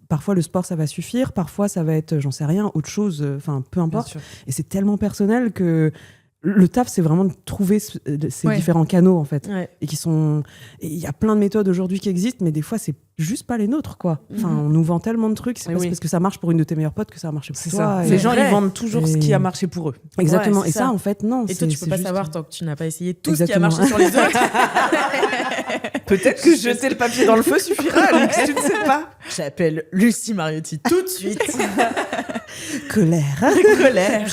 parfois le sport ça va suffire, parfois ça va être, j'en sais rien, autre chose, enfin peu importe. Et c'est tellement personnel que le taf, c'est vraiment de trouver ces différents canaux, en fait. Ouais. Et il y a plein de méthodes aujourd'hui qui existent, mais des fois, c'est juste pas les nôtres, quoi. Enfin, on nous vend tellement de trucs, c'est Mais pas oui. parce que ça marche pour une de tes meilleures potes que ça a marché pour C'est toi. ça. Et- Les gens, vrai. ils vendent toujours ce qui a marché pour eux. Exactement. Ouais, et c'est ça, ça. en fait, non. Et toi, tu peux c'est pas juste- savoir tant que tu n'as pas essayé tout Exactement. ce qui a marché sur les autres. Peut-être que jeter le papier dans le feu suffira, Alex, tu ne sais pas. J'appelle Lucie Mariotti tout de suite. Colère. Colère.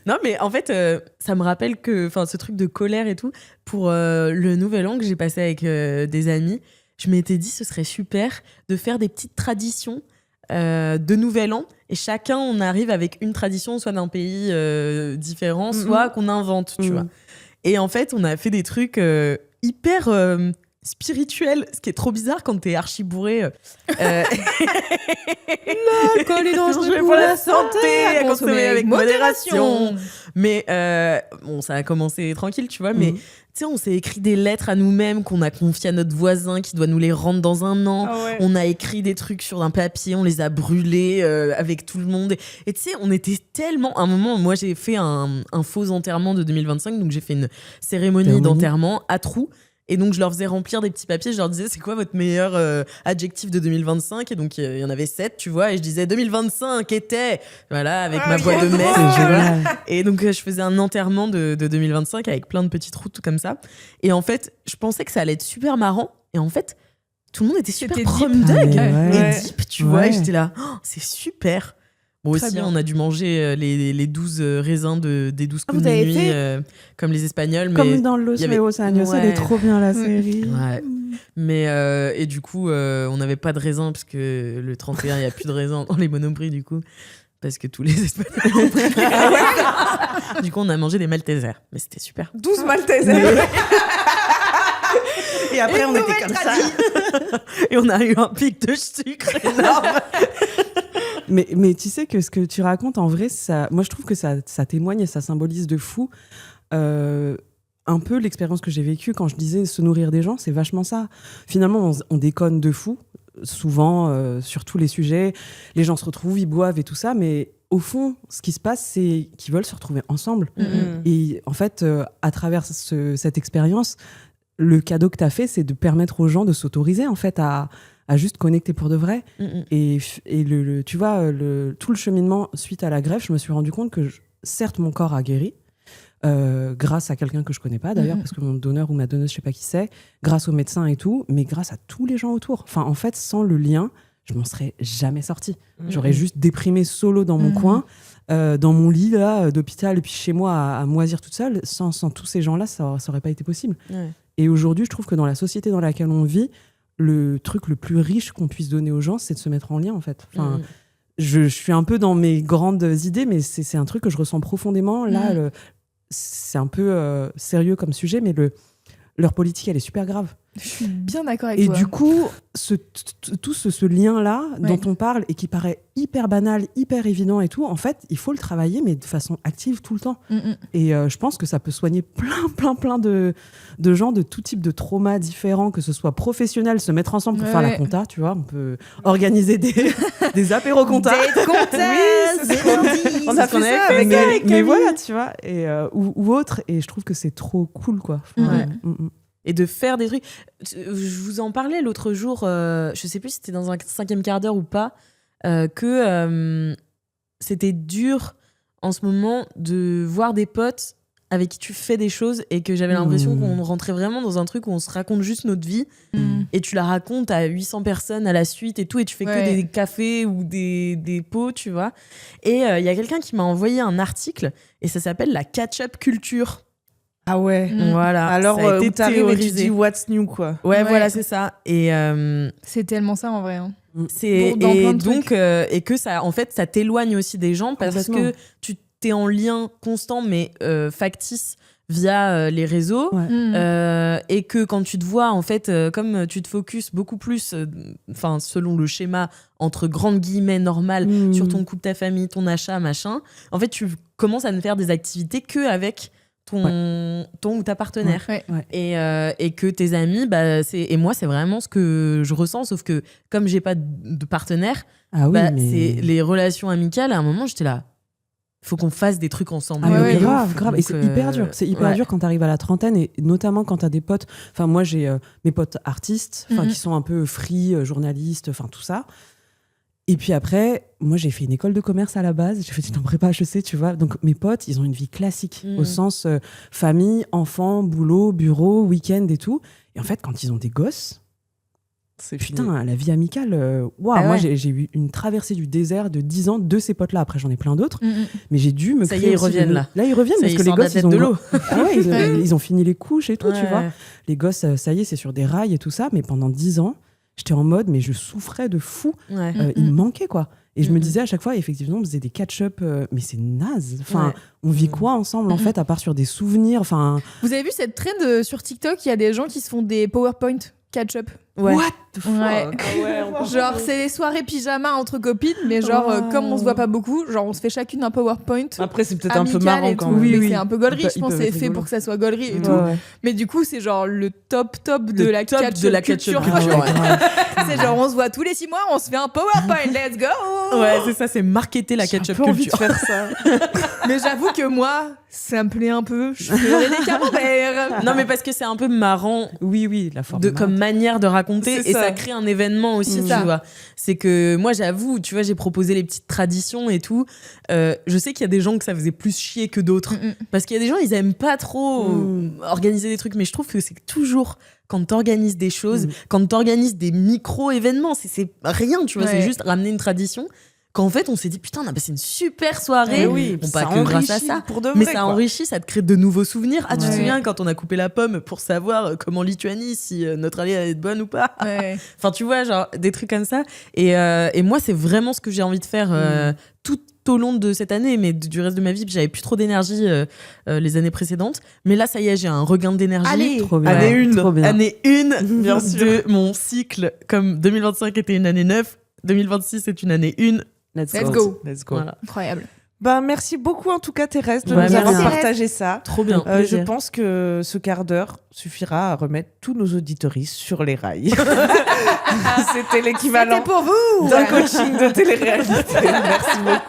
Non, mais en fait, ça me rappelle que ce truc de colère et tout, pour le nouvel an que j'ai passé avec des amis, je m'étais dit ce serait super de faire des petites traditions de nouvel an. Et chacun, on arrive avec une tradition, soit d'un pays différent, soit qu'on invente, tu vois. Et en fait, on a fait des trucs hyper spirituels, ce qui est trop bizarre quand t'es archi bourré. L'alcool est dangereux pour la santé, à consommer avec modération. modération. Mais bon, ça a commencé tranquille, tu vois, mais tu sais, on s'est écrit des lettres à nous-mêmes qu'on a confiées à notre voisin qui doit nous les rendre dans un an. Ah ouais. On a écrit des trucs sur un papier, on les a brûlés avec tout le monde. Et tu sais, on était tellement... À un moment, moi, j'ai fait un faux enterrement de 2025, donc j'ai fait une cérémonie d'enterrement à trous. Et donc, je leur faisais remplir des petits papiers. Je leur disais, c'est quoi votre meilleur adjectif de 2025 ? Et donc, il y en avait 7, tu vois. Et je disais, 2025 était... Voilà, avec ma voix de mec. C'est génial. Et donc, je faisais un enterrement de 2025 avec plein de petites routes comme ça. Et en fait, je pensais que ça allait être super marrant. Et en fait, tout le monde était super C'était prom deep. dog Ah, mais et ouais. deep, tu vois. Et Ouais. j'étais là, oh, c'est super. Bon, Très aussi, bien. on a dû manger les 12 raisins des 12 coups Vous de avez minuit, fait comme les Espagnols. Mais... Comme dans Los il y avait- Meos Años, elle Ouais. est trop bien la série. Ouais. Mais et du coup, on n'avait pas de raisins parce que le 31, il n'y a plus de raisins dans les Monoprix, du coup. Parce que tous les Espagnols ont pris. Du coup, on a mangé des Maltesers. Mais c'était super. 12 Maltesers. Et après, on était comme ça. Et on a eu un pic de sucre énorme. Mais tu sais que ce que tu racontes, en vrai, moi, je trouve que ça témoigne et ça symbolise de fou un peu l'expérience que j'ai vécue quand je disais se nourrir des gens, c'est vachement ça. Finalement, on déconne de fou, souvent, sur tous les sujets. Les gens se retrouvent, ils boivent et tout ça, mais au fond, ce qui se passe, c'est qu'ils veulent se retrouver ensemble. Et en fait, à travers cette expérience, le cadeau que tu as fait, c'est de permettre aux gens de s'autoriser, en fait, à juste connecter pour de vrai. Et tu vois, tout le cheminement suite à la greffe, je me suis rendu compte que, certes, mon corps a guéri, grâce à quelqu'un que je connais pas d'ailleurs, parce que mon donneur ou ma donneuse, je sais pas qui c'est, grâce aux médecins et tout, mais grâce à tous les gens autour. Enfin, en fait, sans le lien, je m'en serais jamais sortie. J'aurais juste déprimé solo dans mon coin, dans mon lit là, d'hôpital, et puis chez moi à moisir toute seule. Sans tous ces gens-là, ça aurait pas été possible. Ouais. Et aujourd'hui, je trouve que dans la société dans laquelle on vit, le truc le plus riche qu'on puisse donner aux gens, c'est de se mettre en lien, en fait. Enfin, je suis un peu dans mes grandes idées, mais c'est un truc que je ressens profondément. Là, c'est un peu sérieux comme sujet, mais leur politique, elle est super grave. Je suis bien d'accord avec Et toi. du coup, tout ce lien-là dont on parle et qui paraît hyper banal, hyper évident et tout, en fait, il faut le travailler, mais de façon active tout le temps. Et je pense que ça peut soigner plein de gens de tout type de traumas différents, que ce soit professionnel, se mettre ensemble pour faire la compta, tu vois. On peut organiser des apéros compta. Des comptas, On a fait ça avec mais voilà, tu vois. Et, ou autre. Et je trouve que c'est trop cool, quoi. Et de faire des trucs. Je vous en parlais l'autre jour, je sais plus si c'était dans un 5e quart d'heure ou pas, que c'était dur en ce moment de voir des potes avec qui tu fais des choses et que j'avais l'impression qu'on rentrait vraiment dans un truc où on se raconte juste notre vie et tu la racontes à 800 personnes à la suite et tout et tu fais que des cafés ou des pots, tu vois. Et il y a quelqu'un qui m'a envoyé un article et ça s'appelle la catch-up culture. Ah ouais. Voilà. Alors, ça a été t'arrives et tu théorisé. dis what's new, quoi. Ouais, voilà, c'est ça. Et c'est tellement ça en vrai. Hein. c'est Dans plein et de donc trucs. et que ça, en fait, ça t'éloigne aussi des gens parce que tu t'es en lien constant mais factice via les réseaux et que quand tu te vois en fait comme tu te focuses beaucoup plus enfin selon le schéma entre grandes guillemets normal sur ton couple, ta famille, ton achat, machin, en fait tu commences à ne faire des activités que avec ton ou ta partenaire et que tes amis et moi c'est vraiment ce que je ressens, sauf que comme j'ai pas de partenaire c'est les relations amicales. À un moment j'étais là, faut qu'on fasse des trucs ensemble. Grave. Et c'est hyper dur. C'est hyper dur quand t'arrives à la trentaine et notamment quand t'as des potes. Enfin, moi, j'ai mes potes artistes, qui sont un peu free, journalistes, enfin tout ça. Et puis après, moi, j'ai fait une école de commerce à la base. J'ai fait une prépa HEC, tu vois. Donc, mes potes, ils ont une vie classique au sens famille, enfants, boulot, bureau, week-end et tout. Et en fait, quand ils ont des gosses, putain, la vie amicale, moi j'ai eu une traversée du désert de 10 ans de ces potes-là. Après, j'en ai plein d'autres, mais j'ai dû me ça y est, ils reviennent là. Là, ils reviennent parce que les gosses, ils ont de l'eau. Ils ont fini les couches et tout, tu vois. Les gosses, ça y est, c'est sur des rails et tout ça. Mais pendant 10 ans, j'étais en mode, mais je souffrais de fou. Il me manquait, quoi. Et je me disais à chaque fois, effectivement, on faisait des catch-up, mais c'est naze. Enfin, on vit quoi ensemble, en fait, à part sur des souvenirs. Enfin, vous avez vu cette trend sur TikTok? Il y a des gens qui se font des PowerPoint catch-up. What the fuck? Genre c'est des soirées pyjama entre copines, mais genre comme on se voit pas beaucoup, genre on se fait chacune un PowerPoint. Après c'est peut-être un peu marrant quand même. Mais c'est un peu gaulerie, je pense, c'est fait pour que ça soit gaulerie et tout. Mais du coup c'est genre le top de la catch-up culture. C'est genre on se voit tous les 6 mois, on se fait un PowerPoint, let's go. Ouais, c'est ça, c'est marketer la catch-up culture. Envie de faire ça. Mais j'avoue que moi ça me plaît un peu, je ferais des camemberts. Non mais parce que c'est un peu marrant. Oui, la forme comme manière de raconter et ça crée un événement aussi, tu vois. C'est que moi j'avoue, tu vois, j'ai proposé les petites traditions et tout. Je sais qu'il y a des gens que ça faisait plus chier que d'autres parce qu'il y a des gens, ils aiment pas trop organiser des trucs, mais je trouve que c'est toujours quand t'organises des choses, quand t'organises des micro-événements, c'est rien, tu vois, c'est juste ramener une tradition. Qu'en fait, on s'est dit, putain, on a passé une super soirée. Bon, pas que grâce à ça, mais ça enrichit, ça te crée de nouveaux souvenirs. Ah, tu te souviens quand on a coupé la pomme pour savoir comment Lituanie, si notre allée allait être bonne ou pas. Enfin, tu vois, genre des trucs comme ça. Et moi, c'est vraiment ce que j'ai envie de faire tout au long de cette année, mais du reste de ma vie, j'avais plus trop d'énergie les années précédentes. Mais là, ça y est, j'ai un regain d'énergie. Allez, trop bien. Année 1 bien sûr, de mon cycle. Comme 2025 était une année 9, 2026 est une année 1. Let's go. Voilà. Incroyable. Ben, merci beaucoup en tout cas Thérèse de nous avoir partagé ça. Trop bien. Je pense que ce quart d'heure suffira à remettre tous nos auditoristes sur les rails. C'était l'équivalent pour vous d'un coaching de télé-réalité. Merci beaucoup.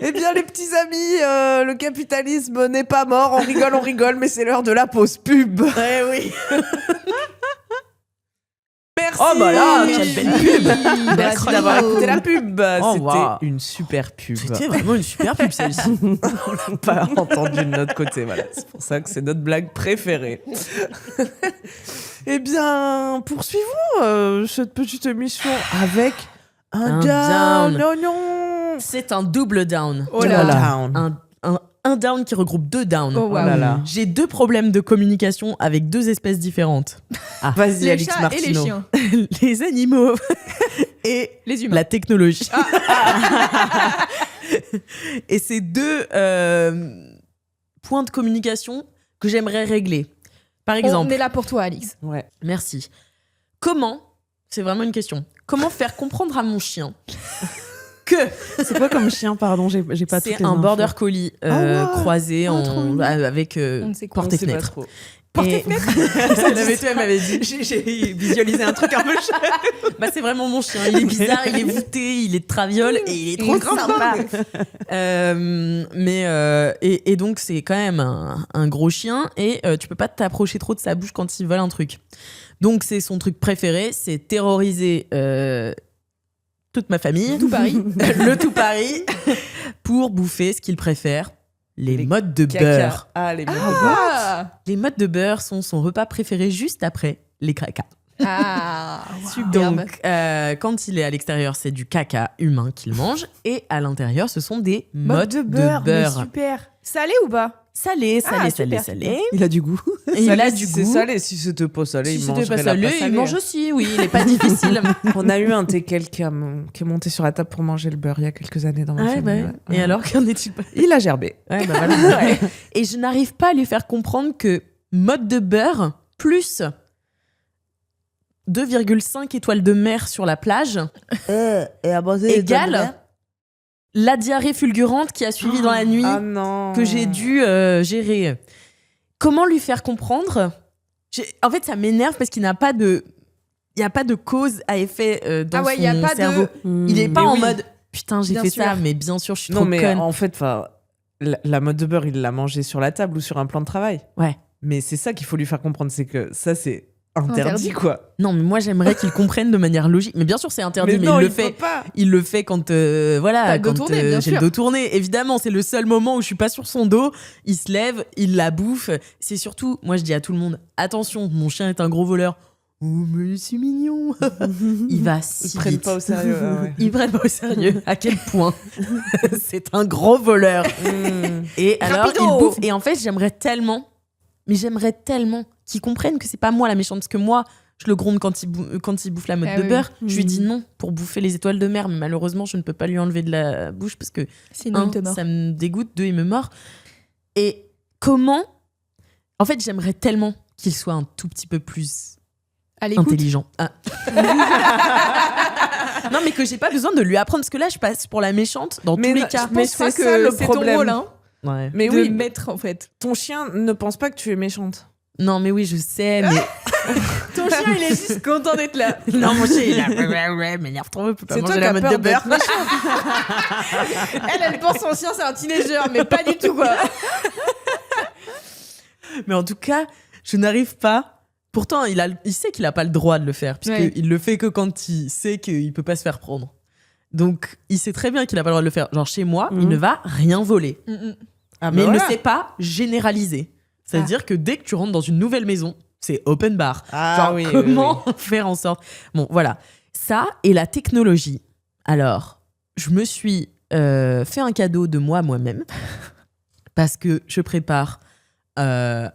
Eh bien les petits amis, le capitalisme n'est pas mort, on rigole, mais c'est l'heure de la pause pub. Oui. Merci. Oh bah là, quelle belle pub. Merci d'avoir écouté la pub. Oh, C'était une super pub. C'était vraiment une super pub celle-ci. On l'a pas entendu de notre côté, voilà. C'est pour ça que c'est notre blague préférée. Eh bien, poursuivons cette petite émission avec un down. Non. C'est un double down. Oh là là. Un down qui regroupe 2 downs. Oh, wow. là là. J'ai 2 problèmes de communication avec 2 espèces différentes. Vas-y, Les Alix chats Martineau. et les chiens. Les animaux et Les humains. la technologie. Et c'est 2 points de communication que j'aimerais régler. Par On exemple, est là pour toi, Alix. Ouais. merci. C'est vraiment une question. Comment faire comprendre à mon chien que C'est quoi comme chien, pardon? J'ai pas toutes c'est les un infos. border collie ouais. croisé trop mignon. avec On ne sait quoi. porte et On sait pas fenêtre. trop. Elle m'avait dit. J'ai visualisé un truc un peu Bah, c'est vraiment mon chien. Il est bizarre, il est voûté, il est de traviole et il est trop sympa. Et donc, c'est quand même un gros chien et tu peux pas t'approcher trop de sa bouche quand il vole un truc. Donc, c'est son truc préféré, c'est terroriser toute ma famille. Tout Paris. Le tout Paris pour bouffer ce qu'il préfère. Les mottes de beurre. Ah, les mottes de beurre. Ah, Les mottes de beurre sont son repas préféré juste après les cracas. superbe. Donc, quand il est à l'extérieur, c'est du caca humain qu'il mange. Et à l'intérieur, ce sont des mottes de beurre. mais super. Salé ou pas? Salé, salé, salé, super, salé. Il a du goût. Et il a du Si c'est goût. salé, si c'était pas salé, Si il c'était mangerait pas la salé, pas il salée. mange aussi, oui. Il est pas difficile. On a eu un teckel qui est monté sur la table pour manger le beurre il y a quelques années dans ma Ouais, famille. bah, ouais. Et alors, qu'en est-il pas? Il a gerbé. Ouais, bah voilà. Ouais. Et je n'arrive pas à lui faire comprendre que motte de beurre plus 2,5 étoiles de mer sur la plage Et à base égale la diarrhée fulgurante qui a suivi dans la nuit Ah non. que j'ai dû gérer. Comment lui faire comprendre? En fait, ça m'énerve parce qu'il n'a pas de... Il n'y a pas de cause à effet dans Ah ouais, son il y a pas de- cerveau. Il est pas Mais en oui. mode « Putain, j'ai Bien fait sûr. ça, mais bien sûr, je suis Non, trop mais conne. en fait, la motte de beurre, il l'a mangé sur la table ou sur un plan de travail. » Ouais. Mais c'est ça qu'il faut lui faire comprendre, c'est que ça, c'est interdit, Interdit. quoi. Non, mais moi, j'aimerais qu'il comprenne de manière logique. Mais bien sûr, c'est interdit, mais non, il le peut fait. pas. Il le fait quand, T'as le dos quand tourné, bien j'ai le sûr. dos tourné. Évidemment, c'est le seul moment où je suis pas sur son dos. Il se lève, il la bouffe. C'est surtout, moi, je dis à tout le monde, attention, mon chien est un gros voleur. Oh, mais c'est mignon. Il va Ils si prennent vite. pas au sérieux. Ah ouais. Ils prennent pas au sérieux. À quel point c'est un gros voleur. Et alors, Rapido. il bouffe. Et en fait, j'aimerais tellement qu'ils comprennent que c'est pas moi la méchante. Parce que moi, je le gronde quand il bouffe la motte Ah de oui. beurre. Je lui dis non pour bouffer les étoiles de mer. Mais malheureusement, je ne peux pas lui enlever de la bouche parce que, Sinon, il te mord. ça me dégoûte. 2, il me mord. Et comment... En fait, j'aimerais tellement qu'il soit un tout petit peu plus À l'écoute. intelligent. Ah. Non, mais que j'ai pas besoin de lui apprendre. Parce que là, je passe pour la méchante dans Mais tous les non, cas. mais Je pense c'est pas ça que le c'est problème. ton rôle, hein, Ouais. Mais de oui, mettre en fait. ton chien ne pense pas que tu es méchante. Non, mais oui, je sais, mais... Ton chien, il est juste content d'être là. non, mon chien, il a... ouais, m'énerve trop, peut pas C'est toi manger qui la as motte peur de beurre. d'être méchante. Elle pense son chien, c'est un teenager, mais pas du tout, quoi. Mais en tout cas, je n'arrive pas... Pourtant, il sait qu'il a pas le droit de le faire, puisqu'il le fait que quand il sait qu'il peut pas se faire prendre. Donc, il sait très bien qu'il a pas le droit de le faire. Genre, chez moi, il ne va rien voler. Ah, Mais bah il ne voilà. sait pas généraliser. C'est-à-dire que dès que tu rentres dans une nouvelle maison, c'est open bar. Ah Genre, oui, oui, comment faire en sorte... Bon, voilà. Ça et la technologie. Alors, je me suis fait un cadeau de moi-même parce que je prépare un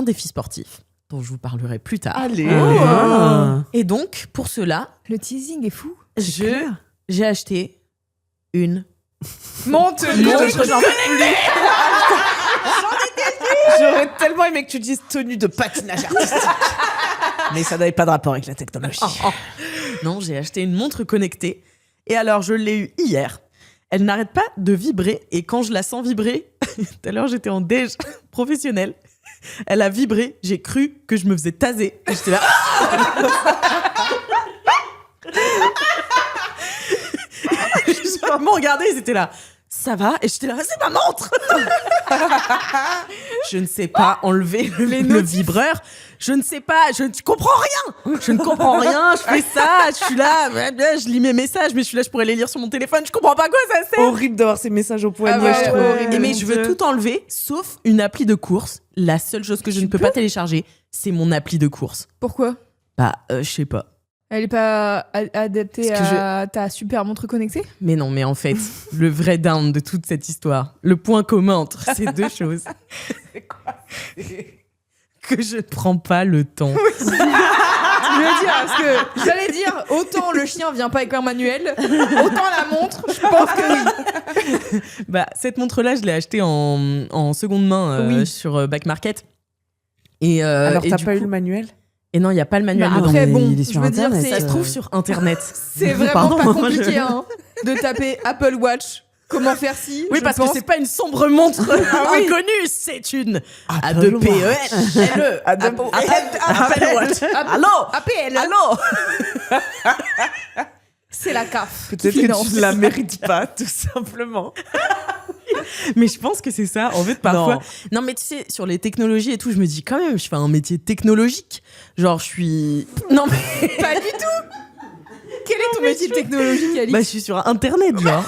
défi sportif dont je vous parlerai plus tard. Allez. Ah. Et donc, pour cela, Le teasing est fou. j'ai acheté une Monte, J'aurais tellement aimé que tu dises tenue de patinage artistique. Mais ça n'avait pas de rapport avec la technologie. Non, j'ai acheté une montre connectée. Et alors, je l'ai eue hier. Elle n'arrête pas de vibrer. Et quand je la sens vibrer, tout à l'heure, j'étais en déj professionnel. Elle a vibré. J'ai cru que je me faisais taser. Et j'étais là. J'ai vraiment regardé. Ils étaient là. Ça va? Et j'étais là. C'est ma montre! Je ne sais pas enlever le vibreur. Je ne sais pas. Je comprends rien. Je ne comprends rien. Je fais ça. Je suis là. Je lis mes messages, mais je suis là. Je pourrais les lire sur mon téléphone. Je comprends pas à quoi ça sert. Horrible d'avoir ces messages au poignet, Ah ouais, je trouve. horrible. Et mais je veux tout enlever, sauf une appli de course. La seule chose que je ne peux pas télécharger, c'est mon appli de course. Pourquoi? Bah, je sais pas. Elle est pas adaptée Parce que à ta super montre connectée? Mais non, mais en fait, le vrai down de toute cette histoire, le point commun entre ces deux choses, que je ne prends pas le temps. Je veux dire, parce que j'allais dire, autant le chien vient pas avec un manuel, autant la montre, je pense que oui. Bah, cette montre-là, je l'ai achetée en seconde main Oui. sur Back Market. Et, Alors, et t'as du pas eu coup- le manuel? Et non, il n'y a pas le manuel Bah, dedans. après, mais bon, il est sur je veux dire, Internet, Ça se c'est trouve sur Internet. c'est vraiment Pardon, pas moi, compliqué hein, de taper Apple Watch. Comment faire si Oui, je parce pense. que c'est pas une sombre montre oui. inconnue, c'est une Apple A2PEL. Apple Watch. Allô APL. Allô C'est la CAF. Peut-être qui que finance. tu ne la mérites pas, tout simplement. Mais je pense que c'est ça. En fait, parfois. Non. Non, mais tu sais, sur les technologies et tout, je me dis quand même, je fais un métier technologique. Genre, je suis. Non, mais. Pas du tout. Quel est ton métier technologique, Alice? Bah, je suis sur Internet, genre.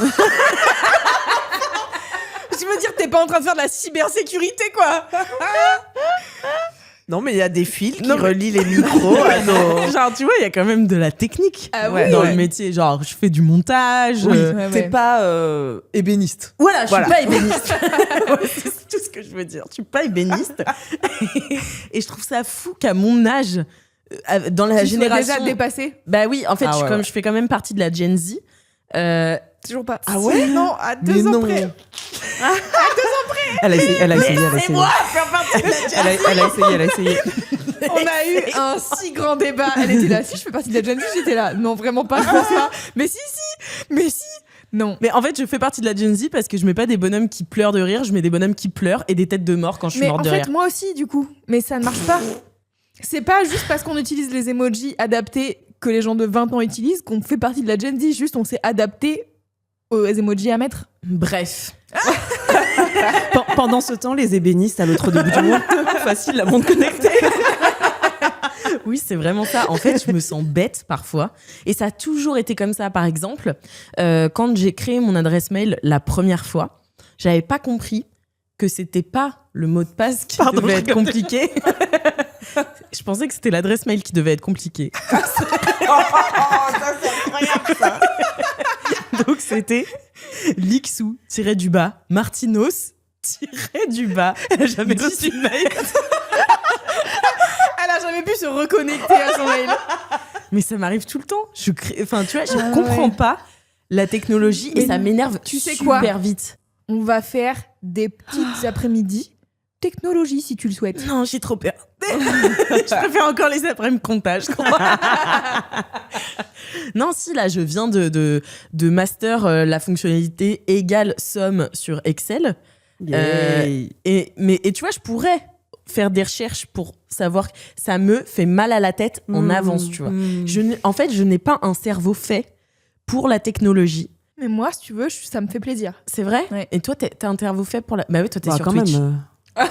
Je veux dire, t'es pas en train de faire de la cybersécurité, quoi. Non, mais il y a des fils qui Non, mais- relient les micros à nos... Genre, tu vois, il y a quand même de la technique Ah Ouais, dans oui. le métier. Genre, je fais du montage. Oui, Ouais, t'es ouais. pas ébéniste. Voilà, je Voilà. suis pas ébéniste. Ouais, c'est tout ce que je veux dire. Je suis pas ébéniste. Et je trouve ça fou qu'à mon âge, dans la Tu sois génération. déjà dépassé. Bah oui, en fait, Ah je, ouais, comme ouais. je fais quand même partie de la Gen Z. Toujours pas. Ah ouais? Non, à Mais 2 ans non. près. Elle a essayé, elle a essayé. Laissez-moi faire partie de la Gen Z. Elle a essayé. On a eu un si grand débat. Elle était là. Si je fais partie de la Gen Z, j'étais là. Non, vraiment pas, je pense pas. Mais si. Mais si. Non. Mais en fait, je fais partie de la Gen Z parce que je mets pas des bonhommes qui pleurent de rire, je mets des bonhommes qui pleurent et des têtes de mort quand je suis Mais morte en de fait, rire. moi aussi, du coup. Mais ça ne marche pas. C'est pas juste parce qu'on utilise les emojis adaptés que les gens de 20 ans utilisent qu'on fait partie de la Gen Z. Juste, on s'est adapté aux emojis à mettre. Bref. Pendant ce temps, les ébénistes à l'autre bout du monde, facile, la montre connectée. Oui, c'est vraiment ça. En fait, je me sens bête parfois. Et ça a toujours été comme ça. Par exemple, quand j'ai créé mon adresse mail la première fois, j'avais pas compris que c'était pas le mot de passe qui Pardon, devait je être compliqué. Je pensais que c'était l'adresse mail qui devait être compliquée. Donc c'était Lixou-du-bas Martinos-du-bas. Elle a jamais reçu de mail. Elle a jamais pu se reconnecter à son mail. Mais ça m'arrive tout le temps. Enfin, tu vois, je comprends pas la technologie et Mais ça m'énerve tu sais super quoi vite. On va faire des petites après-midi. Technologie, si tu le souhaites. Non, j'ai trop peur. Je préfère encore les après-midi comptage. Non, si, là, je viens de master la fonctionnalité égale somme sur Excel. Et tu vois, je pourrais faire des recherches pour savoir que ça me fait mal à la tête en avance, tu vois. En fait, je n'ai pas un cerveau fait pour la technologie. Mais moi, si tu veux, ça me fait plaisir. C'est vrai? Ouais. Et toi, t'as un cerveau fait pour la... Bah oui, toi, t'es Bah, sur quand Twitch. même. Et alors,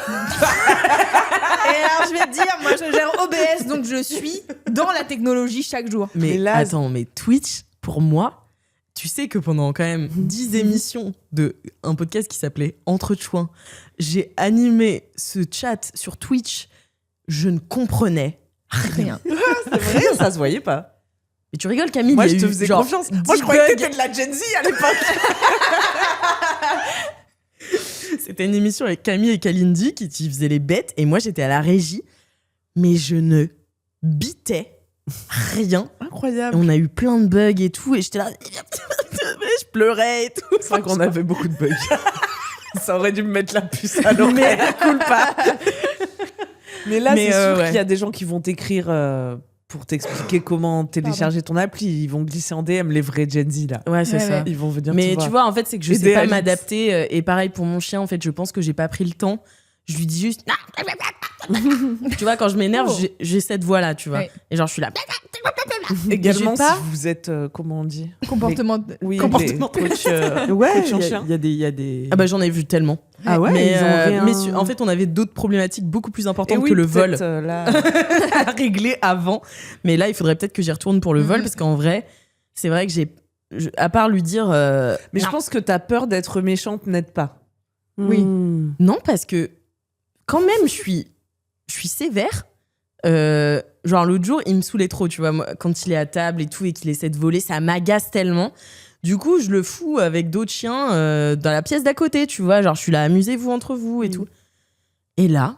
je vais te dire, moi, je gère OBS, donc je suis dans la technologie chaque jour. Mais Mais là- attends, mais Twitch, pour moi, tu sais que pendant quand même 10 émissions de un podcast qui s'appelait Entre Chouins, j'ai animé ce chat sur Twitch, je ne comprenais rien. C'est vrai, ça se voyait pas. Et tu rigoles, Camille? Moi, il y a je te eu faisais genre confiance. 10 Moi, je croyais que bugs. t'étais de la Gen Z à l'époque. C'était une émission avec Camille et Kalindi qui faisaient les bêtes et moi j'étais à la régie, mais je ne bitais rien. Incroyable. Et on a eu plein de bugs et tout et j'étais là, je pleurais et tout. C'est vrai qu'on avait beaucoup de bugs. Ça aurait dû me mettre la puce à l'oreille. Mais là, Mais, c'est sûr ouais. qu'il y a des gens qui vont t'écrire pour t'expliquer comment télécharger ton appli. Ils vont glisser en DM, les vrais Gen Z, là. Ouais, c'est Ouais, ça. ouais. Ils vont venir Mais te tu voir. vois, en fait, c'est que je Et sais des pas Alice. m'adapter. Et pareil pour mon chien, en fait, je pense que j'ai pas pris le temps. Je lui dis juste. Tu vois, quand je m'énerve, Oh. j'ai cette voix-là, tu vois. Ouais. Et genre, je suis là. Également, j'ai pas- si vous êtes, comment on dit Comportement. Oui, Comportement. les coachs, Ouais, coach en il chien. y a des. Ah bah, j'en ai vu tellement. Ah ouais, mais ils ont rien. mais en fait, on avait d'autres problématiques beaucoup plus Et importantes oui, que le vol peut-être, là. à régler avant. Mais là, il faudrait peut-être que j'y retourne pour le vol Mhm. parce qu'en vrai, c'est vrai que à part lui dire. Mais je non. pense que t'as peur d'être méchante, n'aide pas. Oui. Hmm. Non, parce que quand même, je suis sévère. Genre, l'autre jour, il me saoulait trop, tu vois. Moi, quand il est à table et tout et qu'il essaie de voler, ça m'agace tellement. Du coup, je le fous avec d'autres chiens dans la pièce d'à côté, tu vois. Genre, je suis là, amusez-vous entre vous et tout. Et là,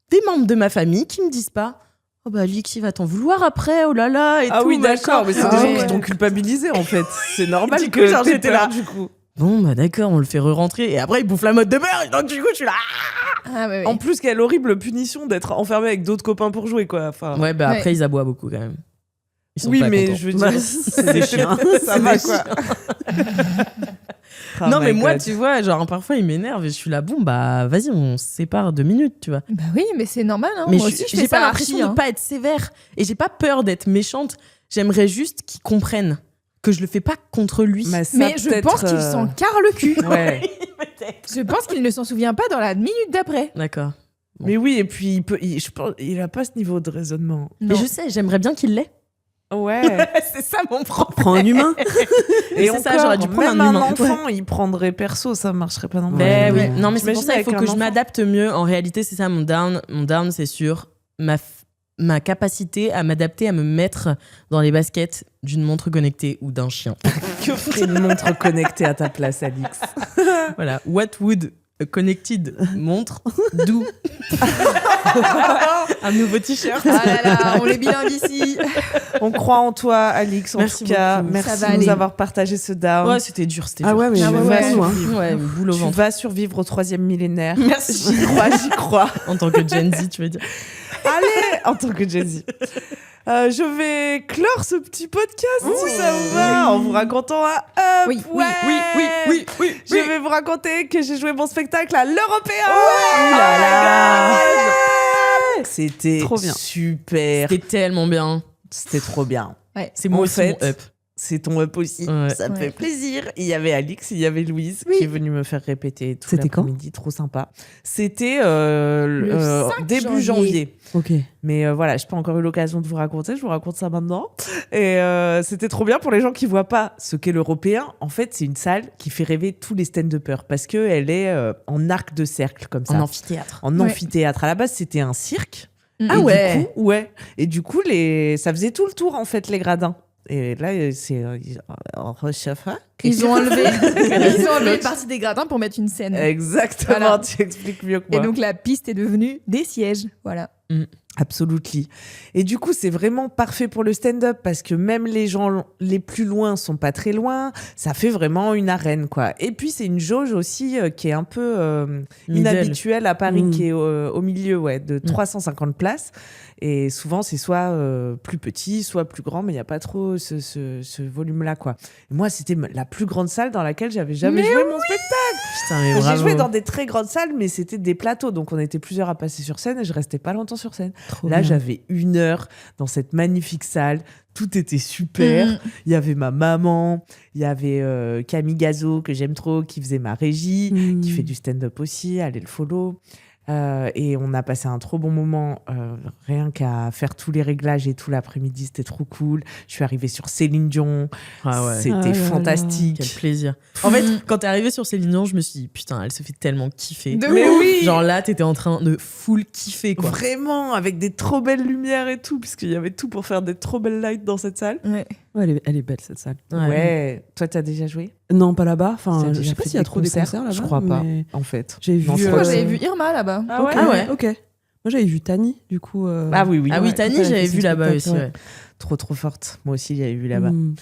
des membres de ma famille qui me disent pas « Oh bah, Lix, il va t'en vouloir après, oh là là » et Ah tout. oui, machin. d'accord, mais c'est Ah des gens ouais. qui t'ont culpabilisé, en fait. C'est normal Du coup, que genre, t'aies j'étais peur, là. du coup. Bon, bah d'accord, on le fait re-rentrer. Et après, il bouffe la mode de beurre. Donc, du coup, je suis là. Ah, ouais, ouais. En plus, quelle horrible punition d'être enfermé avec d'autres copains pour jouer, quoi. Enfin, Ouais, bah Ouais. après, ils aboient beaucoup quand même. Ils sont oui, pas mais contents. je veux Bah, dire, c'est des chiens. ça va, quoi. Oh Non, my mais moi, God. tu vois, genre, parfois, ils m'énervent et je suis là, bon, bah, vas-y, on se sépare 2 minutes, tu vois. Bah oui, mais c'est normal. Hein. Mais Moi aussi, je fais j'ai pas ça l'impression archi, de hein. pas être sévère et j'ai pas peur d'être méchante. J'aimerais juste qu'ils comprennent que je le fais pas contre lui. Mais, ça, Mais je peut-être, pense qu'il s'en carre le cul. Ouais. Je pense qu'il ne s'en souvient pas dans la minute d'après. D'accord. Bon. Mais oui, et puis je pense, il a pas ce niveau de raisonnement. Mais je sais, j'aimerais bien qu'il l'ait. Ouais. C'est ça mon problème. Prends un humain. Et C'est ça, encore, j'aurais dû prendre même un humain. enfant, il prendrait perso, ça marcherait pas non plus. Ben Ouais. oui. Non, mais c'est pour T'imagines ça qu'il avec faut un que je enfant. m'adapte mieux. En réalité, c'est ça mon down. Mon down, c'est sur ma capacité à m'adapter, à me mettre dans les baskets d'une montre connectée ou d'un chien. Que ferait une montre connectée à ta place, Alix? Voilà. What would a connected montre do? Un nouveau t-shirt. Ah là là, on est bilingue ici. On croit en toi, Alix, en Merci tout cas. beaucoup. Merci Ça va de nous aller. avoir partagé ce down. Ouais, c'était dur, c'était Ah dur. ouais, mais Ah ouais, je ouais. vais loin. Ouais, boule au Tu ventre. vas survivre au 3e millénaire. Merci. J'y crois. En tant que Gen Z, tu veux dire. Allez, en tant que Jay-Z. Je vais clore ce petit podcast, si ça vous va, en vous racontant un up. Oui, ouais. oui. Je vais vous raconter que j'ai joué mon spectacle à l'Européen. Oh là là. C'était Trop bien. super. C'était tellement bien. C'était trop bien. C'est moi En aussi fait, mon up. c'est ton up aussi. Ouais. Ça me Ouais. fait plaisir. Il y avait Alix, il y avait Louise Oui. qui est venue me faire répéter tout C'était quand l'après-midi. Trop sympa. C'était Le 5 début janvier. Ok. Mais voilà, je n'ai pas encore eu l'occasion de vous raconter. Je vous raconte ça maintenant. Et c'était trop bien pour les gens qui voient pas ce qu'est l'Européen. En fait, c'est une salle qui fait rêver tous les stand-uppers parce qu'elle est en arc de cercle comme ça. En amphithéâtre. En Ouais. amphithéâtre. À la base, c'était un cirque. Ah Et du ouais. coup, ouais. Et du coup, ça faisait tout le tour, en fait, les gradins. Et là, c'est en recherche. Ils ont enlevé une partie des gradins pour mettre une scène. Exactement, Voilà. tu expliques mieux que Et moi. donc la piste est devenue des sièges. Voilà. Absolutely. Et du coup, c'est vraiment parfait pour le stand-up parce que même les gens les plus loin sont pas très loin. Ça fait vraiment une arène, quoi. Et puis, c'est une jauge aussi qui est un peu inhabituelle à Paris, qui est au milieu, ouais, de 350 places. Et souvent, c'est soit plus petit, soit plus grand, mais il n'y a pas trop ce volume-là, quoi. Et moi, c'était la plus grande salle dans laquelle j'avais jamais joué mon spectacle. Putain, mais J'ai bravo. joué dans des très grandes salles, mais c'était des plateaux. Donc, on était plusieurs à passer sur scène et je restais pas longtemps sur scène. Trop Là, bien. j'avais 1 heure dans cette magnifique salle. Tout était super. Mhm. Il y avait ma maman, il y avait Camille Gazo, que j'aime trop, qui faisait ma régie, qui fait du stand-up aussi. Allez le follow. Et on a passé un trop bon moment, rien qu'à faire tous les réglages et tout l'après-midi, c'était trop cool. Je suis arrivée sur Céline Dion, Ah ouais. c'était Ah là là. fantastique. Quel plaisir. En fait, quand t'es arrivé sur Céline Dion, je me suis dit, putain, elle se fait tellement kiffer. De Mais ouf. oui, Genre là, t'étais en train de full kiffer, quoi. vraiment, avec des trop belles lumières et tout, puisqu'il y avait tout pour faire des trop belles lights dans cette salle. Ouais. Ouais, elle est belle cette salle. Ouais. Toi, t'as déjà joué? Non, pas là-bas. T'as Enfin, je déjà sais pas fait s'il y a des trop des concerts là-bas. Je crois pas, mais en fait. J'ai vu. Non, je Moi, crois j'avais que- vu Irma là-bas. Ah ouais? Ah ouais. Ok. Moi, j'avais vu Tani, du coup. Ah oui, oui. Ah oui, ouais. Tani, Quand elle a j'avais fait vu son là-bas aussi. spectacle, Ouais. Trop forte. Moi aussi, il y a eu là-bas. Mm.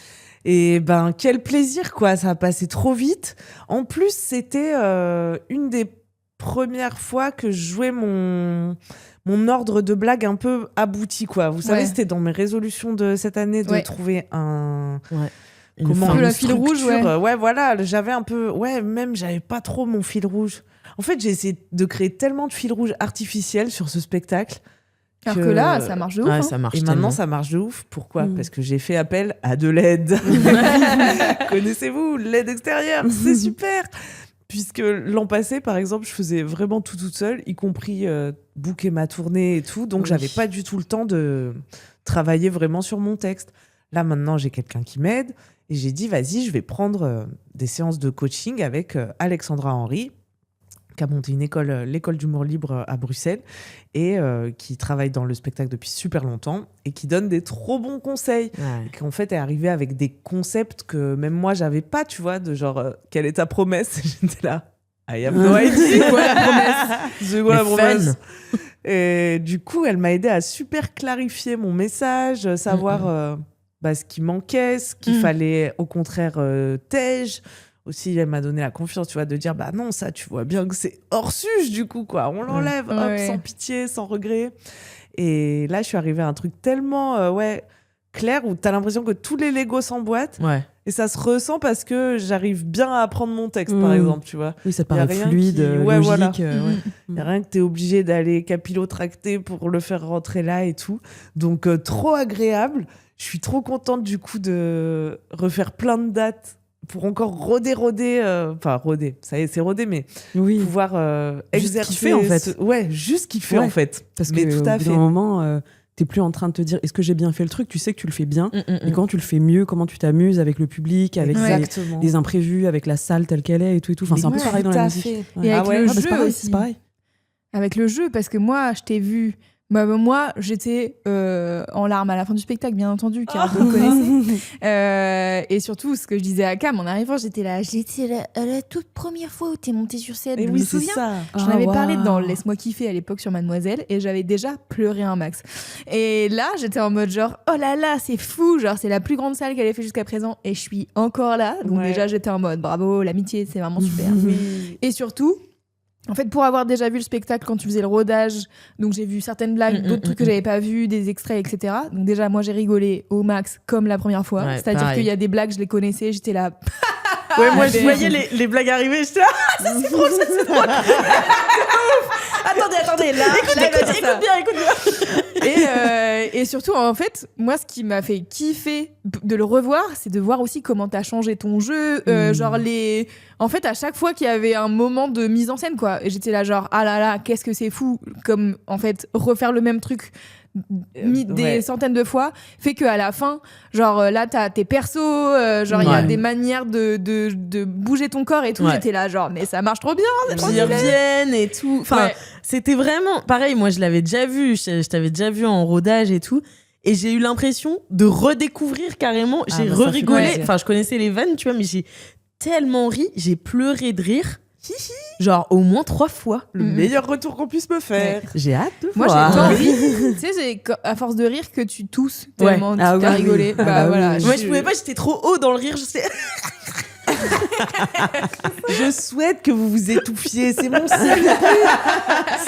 Et ben, quel plaisir, quoi. Ça a passé trop vite. En plus, c'était une des premières fois que je jouais mon ordre de blague un peu abouti, quoi. Vous savez, Ouais. c'était dans mes résolutions de cette année de Ouais. trouver Une comment fin. peu la une fil rouge, structure. Ouais, voilà, j'avais un peu même j'avais pas trop mon fil rouge. En fait, j'ai essayé de créer tellement de fils rouges artificiels sur ce spectacle. Alors que là, ça marche de ouf. Ouais, hein. ça marche Et maintenant, tellement. ça marche de ouf. Pourquoi? Mm. Parce que j'ai fait appel à de l'aide. Connaissez-vous l'aide extérieure? C'est super. Puisque l'an passé, par exemple, je faisais vraiment tout toute seule, y compris booker ma tournée et tout. Donc, Oui. j'avais pas du tout le temps de travailler vraiment sur mon texte. Là, maintenant, j'ai quelqu'un qui m'aide. Et j'ai dit, vas-y, je vais prendre des séances de coaching avec Alexandra Henry, qui a monté une école, l'école d'humour libre à Bruxelles, et qui travaille dans le spectacle depuis super longtemps, et qui donne des trop bons conseils. Ouais. Qui en fait est arrivé avec des concepts que même moi, j'avais pas, tu vois, de genre, quelle est ta promesse? J'étais là, I have no idea. C'est quoi la promesse? C'est quoi la Mais promesse? fun. Et du coup, elle m'a aidé à super clarifier mon message, savoir ce qui manquait, ce qu'il fallait au contraire tège, aussi, elle m'a donné la confiance, tu vois, de dire, bah non, ça, tu vois bien que c'est hors sujet, du coup, quoi. On l'enlève, hop, sans pitié, sans regret. Et là, je suis arrivée à un truc tellement, clair, où t'as l'impression que tous les Legos s'emboîtent. Ouais. Et ça se ressent parce que j'arrive bien à apprendre mon texte, par exemple, tu vois. Oui, ça te paraît rien fluide, qui- logique. ouais, voilà. Ouais. Y a rien que t'es obligé d'aller capillotracter pour le faire rentrer là et tout. Donc, trop agréable. Je suis trop contente, du coup, de refaire plein de dates pour encore roder. Enfin, roder, ça y est, c'est rodé, mais Oui. pouvoir Juste exercer. kiffer, en fait. Ouais, juste kiffer, Ouais. en fait. Parce mais que tout à au bout fait. d'un moment, t'es plus en train de te dire est-ce que j'ai bien fait le truc. Tu sais que tu le fais bien. Et quand tu le fais mieux, comment tu t'amuses avec le public, avec Exactement. les imprévus, avec la salle telle qu'elle est et tout. Enfin, c'est un peu pareil dans tout la à musique. fait. Ouais. Et avec le Ah, bah, jeu c'est pareil, aussi. c'est pareil. Avec le jeu, parce que moi, je t'ai vu. Moi, j'étais en larmes à la fin du spectacle, bien entendu, car vous le connaissez. Et surtout, ce que je disais à Cam en arrivant, j'étais là la toute première fois où t'es montée sur scène. Et Je oui, me c'est souviens. ça. J'en avais parlé waouh. dans Laisse-moi kiffer à l'époque sur Mademoiselle et j'avais déjà pleuré un max. Et là, j'étais en mode genre, oh là là, c'est fou, genre c'est la plus grande salle qu'elle ait fait jusqu'à présent et je suis encore là. Donc Ouais. déjà, j'étais en mode bravo, l'amitié, c'est vraiment super. Oui. Et surtout, en fait, pour avoir déjà vu le spectacle quand tu faisais le rodage, donc j'ai vu certaines blagues, d'autres trucs que j'avais pas vus, des extraits, etc. Donc déjà, moi, j'ai rigolé au max comme la première fois. Ouais, C'est-à-dire pareil. qu'il y a des blagues, je les connaissais, j'étais là. Ouais, moi, je mais- voyais les blagues arriver, j'étais là. Ça, c'est drôle, ça, c'est drôle. Attendez, là, Écoute bien. Et surtout, en fait, moi, ce qui m'a fait kiffer de le revoir, c'est de voir aussi comment t'as changé ton jeu. Genre, en fait, à chaque fois qu'il y avait un moment de mise en scène, quoi, et j'étais là, genre, ah là là, qu'est-ce que c'est fou, comme, en fait, refaire le même truc des centaines de fois fait qu'à la fin, genre, là, t'as tes persos, genre, il y a Ouais. des manières de bouger ton corps et tout. Ouais. J'étais là, genre, mais ça marche trop bien. c'est trop Puis ils stylé. reviennent et tout. Enfin, Ouais. c'était vraiment pareil. Moi, je l'avais déjà vu. Je t'avais déjà vu en rodage et tout. Et j'ai eu l'impression de redécouvrir carrément. Ah, J'ai bah, ça fait rigolé. plaisir. Enfin, je connaissais les vannes, tu vois, mais j'ai tellement ri. J'ai pleuré de rire. Genre au moins 3 fois. Le meilleur retour qu'on puisse me faire. J'ai hâte de Moi, voir. j'ai tant envie. Tu sais, c'est à force de rire que tu tousses tellement Ah tu t'as oui. rigolé. Ah Bah, bah voilà. oui. Moi, je pouvais pas. J'étais trop haut dans le rire. Je sais. Je souhaite que vous vous étouffiez. C'est mon seul but.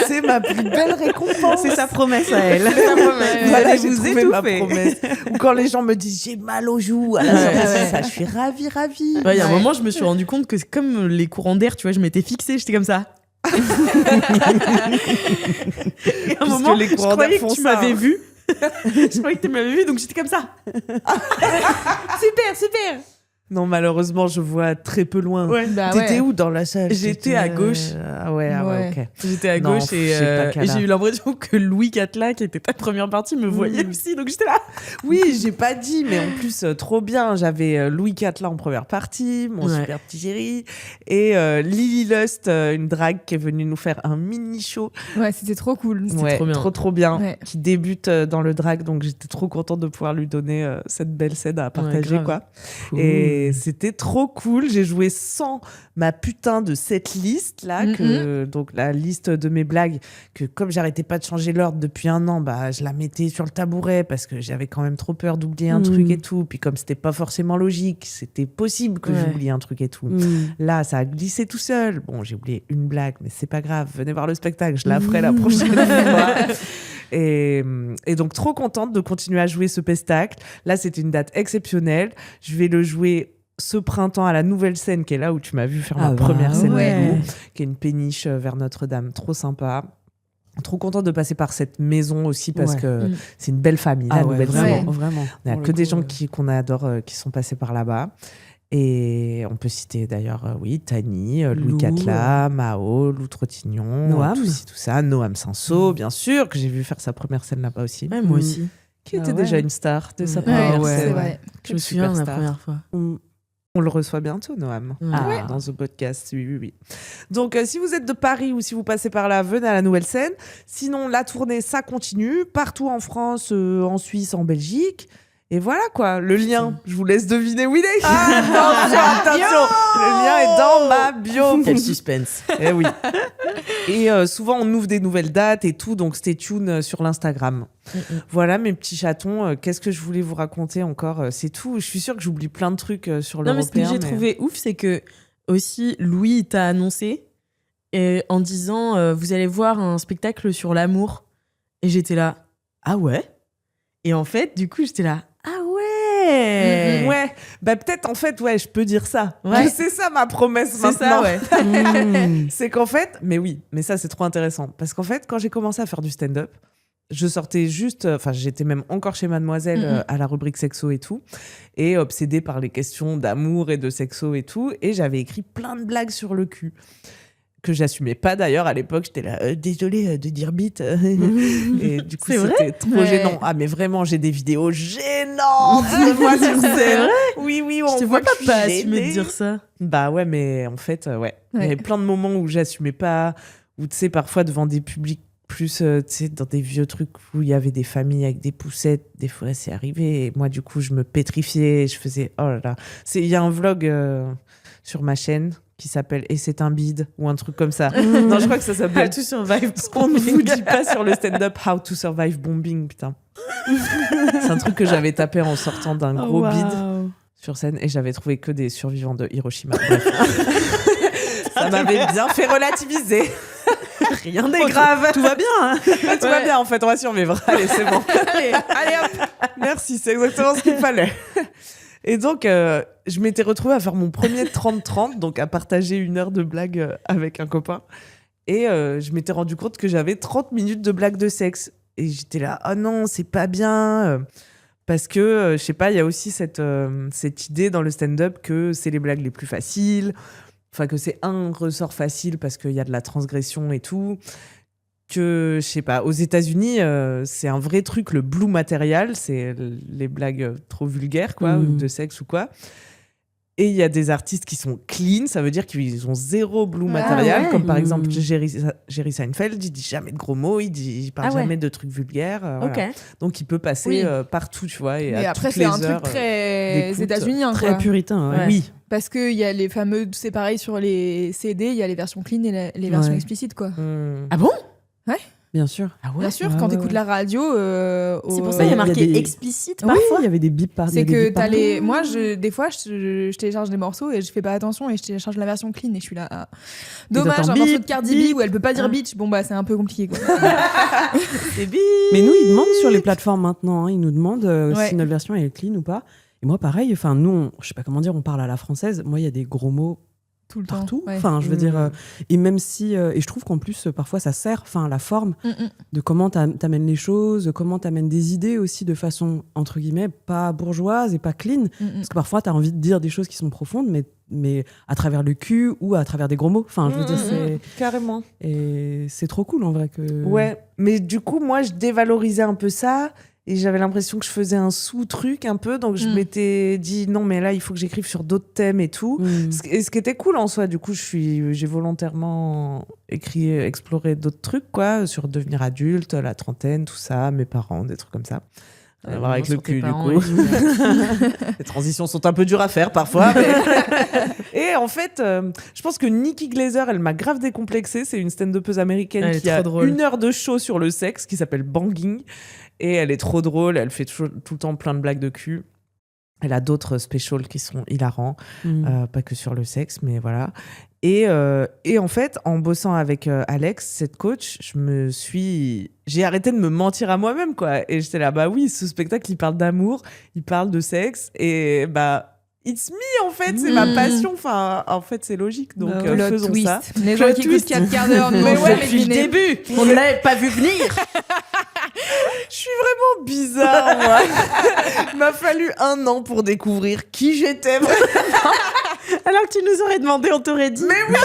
C'est ma plus belle récompense. C'est sa promesse à elle. Voilà, Vous j'ai vous trouvé ma étouffer. promesse. Ou quand les gens me disent j'ai mal aux joues à la sortie, Ouais. ça, je suis ravie. Il y a un Ouais. moment, je me suis rendu compte que c'est comme les courants d'air, tu vois, je m'étais fixée, j'étais comme ça. Et à un moment, les je courants croyais d'air que font tu ça, m'avais hein. vu. Je croyais que tu m'avais vu, donc j'étais comme ça. Super, super. Non, malheureusement, je vois très peu loin. Ouais. Bah, T'étais ouais. où dans la salle? J'étais à gauche. Ah ouais, Ouais. ok. J'étais à Non, gauche et, j'ai pas qu'à là. j'ai eu l'impression que Louis Catla, qui était ta première partie, me voyait aussi, donc j'étais là. Oui, j'ai pas dit, mais en plus, trop bien. J'avais Louis Catla en première partie, mon Ouais. super petit chéri, et Lily Lust, une drague qui est venue nous faire un mini show. Ouais, c'était trop cool. Ouais, trop bien. trop bien. Ouais. Qui débute dans le drag, donc j'étais trop contente de pouvoir lui donner cette belle scène à partager, grave. quoi. Et c'était trop cool. J'ai joué sans ma putain de cette liste là, donc la liste de mes blagues, que comme j'arrêtais pas de changer l'ordre depuis 1 an, bah je la mettais sur le tabouret parce que j'avais quand même trop peur d'oublier un truc et tout. Puis comme c'était pas forcément logique, c'était possible que Ouais. j'oublie un truc et tout. Là, ça a glissé tout seul. Bon, j'ai oublié une blague, mais c'est pas grave. Venez voir le spectacle, je la ferai la prochaine fois. Et donc, trop contente de continuer à jouer ce pestacle. Là, c'était une date exceptionnelle. Je vais le jouer ce printemps à la Nouvelle Scène, qui est là où tu m'as vu faire ma première scène ouais. Lego, qui est une péniche vers Notre-Dame. Trop sympa. Trop contente de passer par cette maison aussi parce que c'est une belle famille, la Nouvelle Scène. Vraiment. On a que des gens qu'on adore qui sont passés par là-bas. Et on peut citer d'ailleurs, Tani, Louis Lou, Catla, Mao, Lou Trottignon, Noam. tout ça, Noam Sanso, bien sûr, que j'ai vu faire sa première scène là-bas aussi, Ouais, moi aussi. qui était Ah ouais. déjà une star de sa Ouais, première ouais, scène. c'est vrai. Je me souviens de la Superstar. première fois. On le reçoit bientôt, Noam, Ouais. dans ce podcast. Oui. Donc, si vous êtes de Paris ou si vous passez par là, venez à la Nouvelle Scène. Sinon, la tournée, ça continue partout en France, en Suisse, en Belgique. Et voilà quoi, le lien, je vous laisse deviner où il est. Attention, le lien est dans ma bio. Quel suspense. Eh oui. Et souvent, on ouvre des nouvelles dates et tout, donc stay tuned sur l'Instagram. Voilà mes petits chatons. Qu'est-ce que je voulais vous raconter encore? C'est tout. Je suis sûre que j'oublie plein de trucs sur Non, mais ce que l'européen. j'ai trouvé ouf, c'est que aussi, Louis t'a annoncé en disant vous allez voir un spectacle sur l'amour. Et j'étais là, ah ouais? Et en fait, du coup, j'étais là, ah ouais! Ouais, bah peut-être en fait, ouais, je peux dire ça. Ouais. C'est ça ma promesse C'est maintenant. ça, ouais. C'est qu'en fait, mais oui, mais ça c'est trop intéressant. Parce qu'en fait, quand j'ai commencé à faire du stand-up, je sortais juste, enfin j'étais même encore chez Mademoiselle à la rubrique sexo et tout, et obsédée par les questions d'amour et de sexo et tout, et j'avais écrit plein de blagues sur le cul. Que j'assumais pas d'ailleurs à l'époque, j'étais là, désolée de dire bite. Et du coup, C'est vrai c'était trop Ouais. gênant. Ah, mais vraiment, j'ai des vidéos gênantes de moi sur scène. Oui, oui, on Je te voit vois que pas je suis assumer de gênée. dire ça. Bah ouais, mais en fait, ouais. Il y Ouais. avait plein de moments où j'assumais pas, où tu sais, parfois devant des publics plus, tu sais, dans des vieux trucs où il y avait des familles avec des poussettes, des fois c'est arrivé. Et moi, du coup, je me pétrifiais, je faisais, oh là là. Il y a un vlog sur ma chaîne qui s'appelle Et c'est un bide ou un truc comme ça. Non, je crois que ça How s'appelle to survive. ce qu'on ne vous dit pas sur le stand-up, How to survive bombing, putain. C'est un truc que j'avais tapé en sortant d'un gros bide sur scène et j'avais trouvé que des survivants de Hiroshima. Bref. Ça m'avait bien fait relativiser. Rien n'est grave. Tout va bien, hein. Tout va bien en fait, on va survivre. Allez, c'est bon. Allez hop. Merci, c'est exactement ce qu'il fallait. Et donc, je m'étais retrouvée à faire mon premier 30-30, donc à partager 1 heure de blagues avec un copain. Et je m'étais rendu compte que j'avais 30 minutes de blagues de sexe. Et j'étais là, oh non, c'est pas bien. Parce que, je sais pas, il y a aussi cette idée dans le stand-up que c'est les blagues les plus faciles. Enfin, que c'est un ressort facile parce qu'il y a de la transgression et tout. Que, je sais pas, aux États-Unis, c'est un vrai truc, le blue material, c'est les blagues trop vulgaires, quoi, ou de sexe ou quoi. Et il y a des artistes qui sont clean, ça veut dire qu'ils ont zéro blue material, ouais. comme par exemple Jerry Seinfeld, il dit jamais de gros mots, il parle jamais de trucs vulgaires. Voilà. Ok. Donc il peut passer Oui. partout, tu vois. Et Mais à après, toutes c'est les un heures, truc très d'écoute. états-unien, Très quoi. puritain, ouais. Ouais. Oui. Parce qu'il y a les fameux, c'est pareil sur les CD, il y a les versions clean et les versions Ouais. explicites, quoi. Ah bon? Bien sûr. Ah Bien sûr, Ouais, quand ouais, t'écoutes ouais. la radio, C'est pour ça qu'il y a il y a marqué des- explicite Oui. parfois. Il y avait des bips par c'est il y a des que bips t'as partout. les. Moi, des fois, je télécharge des morceaux et je fais pas attention et je télécharge la version clean et je suis là. Ah. Dommage, t'entends un morceau de bip, Cardi bip. B où elle peut pas dire Ah. bitch. Bon, bah, c'est un peu compliqué, quoi. C'est bip. Mais nous, ils demandent sur les plateformes maintenant, hein, ils nous demandent Ouais. si notre version est clean ou pas. Et moi, pareil, enfin, nous, je sais pas comment dire, on parle à la française. Moi, il y a des gros mots Tout le temps. partout. Ouais. Enfin, je veux dire, et même si, et je trouve qu'en plus, parfois, ça sert, enfin, la forme de comment t'amènes les choses, comment t'amènes des idées aussi de façon, entre guillemets, pas bourgeoise et pas clean. Parce que parfois, t'as envie de dire des choses qui sont profondes, mais à travers le cul ou à travers des gros mots. Enfin, je veux dire, c'est... Carrément. Et c'est trop cool, en vrai, que... Ouais, mais du coup, moi, je dévalorisais un peu ça et j'avais l'impression que je faisais un sous-truc un peu. Donc, je m'étais dit, non, mais là, il faut que j'écrive sur d'autres thèmes et tout. Et ce qui était cool en soi, du coup, j'ai volontairement exploré d'autres trucs, quoi, sur devenir adulte, la trentaine, tout ça, mes parents, des trucs comme ça. Rien à voir avec le sur tes cul, du parents coup. et tout. Les transitions sont un peu dures à faire parfois. Et en fait, je pense que Nikki Glaser, elle m'a grave décomplexée. C'est une stand-upeuse américaine Elle est qui a trop drôle. 1 heure de show sur le sexe qui s'appelle Banging. Et elle est trop drôle. Elle fait tout le temps plein de blagues de cul. Elle a d'autres specials qui sont hilarants. Pas que sur le sexe, mais voilà. Et en fait, en bossant avec Alex, cette coach, j'ai arrêté de me mentir à moi-même, quoi. Et j'étais là, bah oui, ce spectacle, il parle d'amour, il parle de sexe, et bah, it's me, en fait, c'est ma passion. Enfin, en fait, c'est logique, donc Plot faisons twist. ça. Les gens qui écoutent 4 quarts d'heure, nous Mais ont ouais, jamais Depuis le deviné. début, on ne l'avait pas vu venir. Je suis vraiment bizarre, moi. Il m'a fallu 1 an pour découvrir qui j'étais. Alors que tu nous aurais demandé, on t'aurait dit. Mais oui.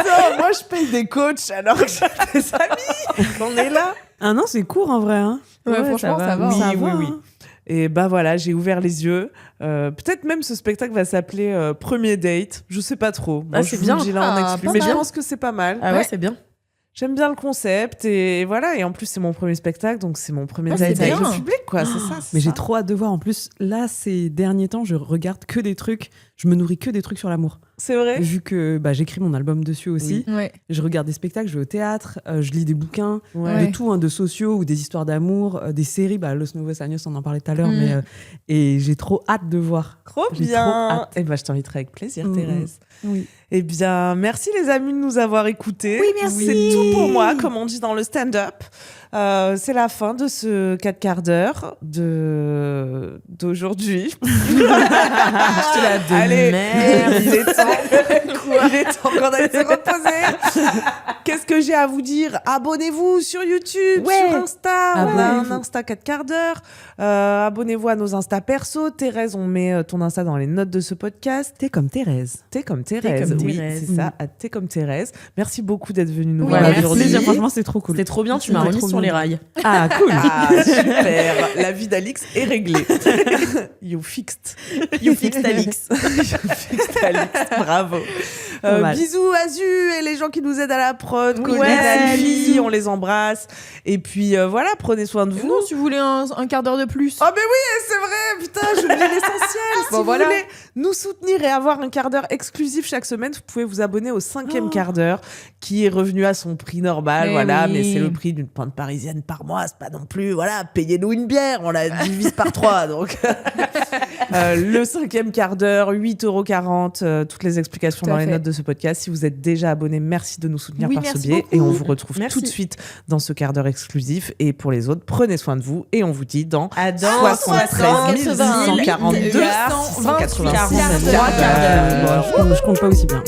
Non, moi, je paye des coachs alors que j'ai des amis. On est là. Ah non, c'est court, en vrai, hein. Ouais, franchement, ça va. Oui, Ça oui, va, oui. hein. Et bah voilà, j'ai ouvert les yeux. Peut-être même ce spectacle va s'appeler Premier Date. Je sais pas trop. Ah, c'est bien. J'ai là en Ah, exclu, pas mais je mal. pense que c'est pas mal. Ah ouais, c'est bien. J'aime bien le concept et voilà. Et en plus, c'est mon premier spectacle, donc c'est mon premier Ah, date c'est avec bien. le public, quoi. C'est ça. c'est Mais j'ai ça. trop hâte de voir. En plus, là, ces derniers temps, je regarde que des trucs. Je me nourris que des trucs sur l'amour. C'est vrai. Vu que j'écris mon album dessus aussi. Ouais. Je regarde des spectacles, je vais au théâtre, je lis des bouquins, Ouais. de tout, de sociaux ou des histoires d'amour, des séries. Los Novos Años, on en parlait tout à l'heure, et j'ai trop hâte de voir. Trop J'ai bien. trop hâte. Et je t'inviterai avec plaisir, Thérèse. Oui. Eh bien, merci les amis de nous avoir écoutés. Oui, merci. C'est tout pour moi, comme on dit dans le stand-up. C'est la fin de ce 4 quarts d'heure d'aujourd'hui. Allez, merde. il est temps. Il est temps qu'on aille se reposer. Qu'est-ce que j'ai à vous dire? Abonnez-vous sur YouTube, sur Insta. On a un Insta 4 quarts d'heure. Abonnez-vous à nos Insta perso. Thérèse, on met ton Insta dans les notes de ce podcast. T'es comme Thérèse. T'es comme Thérèse. comme Oui, Thérèse. c'est ça. T'es comme Thérèse. Merci beaucoup d'être venu nous Oui, voir merci. aujourd'hui. Plaisir, franchement, c'est trop cool. C'était trop bien, tu m'as C'était remis trop sur bien. les rails. Ah, cool. Ah, super. La vie d'Alix est réglée. You fixed. You fixed Alix. You fixed Alix. Bravo. Pas mal. Bisous Azu et les gens qui nous aident à la prod. Colline, Ouais, Alfie, bisous. on les embrasse. Et puis voilà, prenez soin de vous. Non, si vous voulez un quart d'heure de plus. Oh mais oui, c'est vrai, putain, j'oublie l'essentiel. Si vous voilà. voulez nous soutenir et avoir un quart d'heure exclusif chaque semaine, vous pouvez vous abonner au 5e quart d'heure qui est revenu à son prix normal, mais c'est le prix d'une pinte parisienne par mois, c'est pas non plus, payez-nous une bière, on la divise par 3, donc le 5e quart d'heure, 8,40 €, toutes les explications Tout à dans les fait. notes de ce podcast. Si vous êtes déjà abonné, merci de nous soutenir Oui, par ce merci biais, beaucoup. et on vous retrouve Merci. tout de suite dans ce quart d'heure exclusif. Et pour les autres, prenez soin de vous, et on vous dit dans À dans 73 642 228 686 quarts d'heure. Je compte pas aussi bien.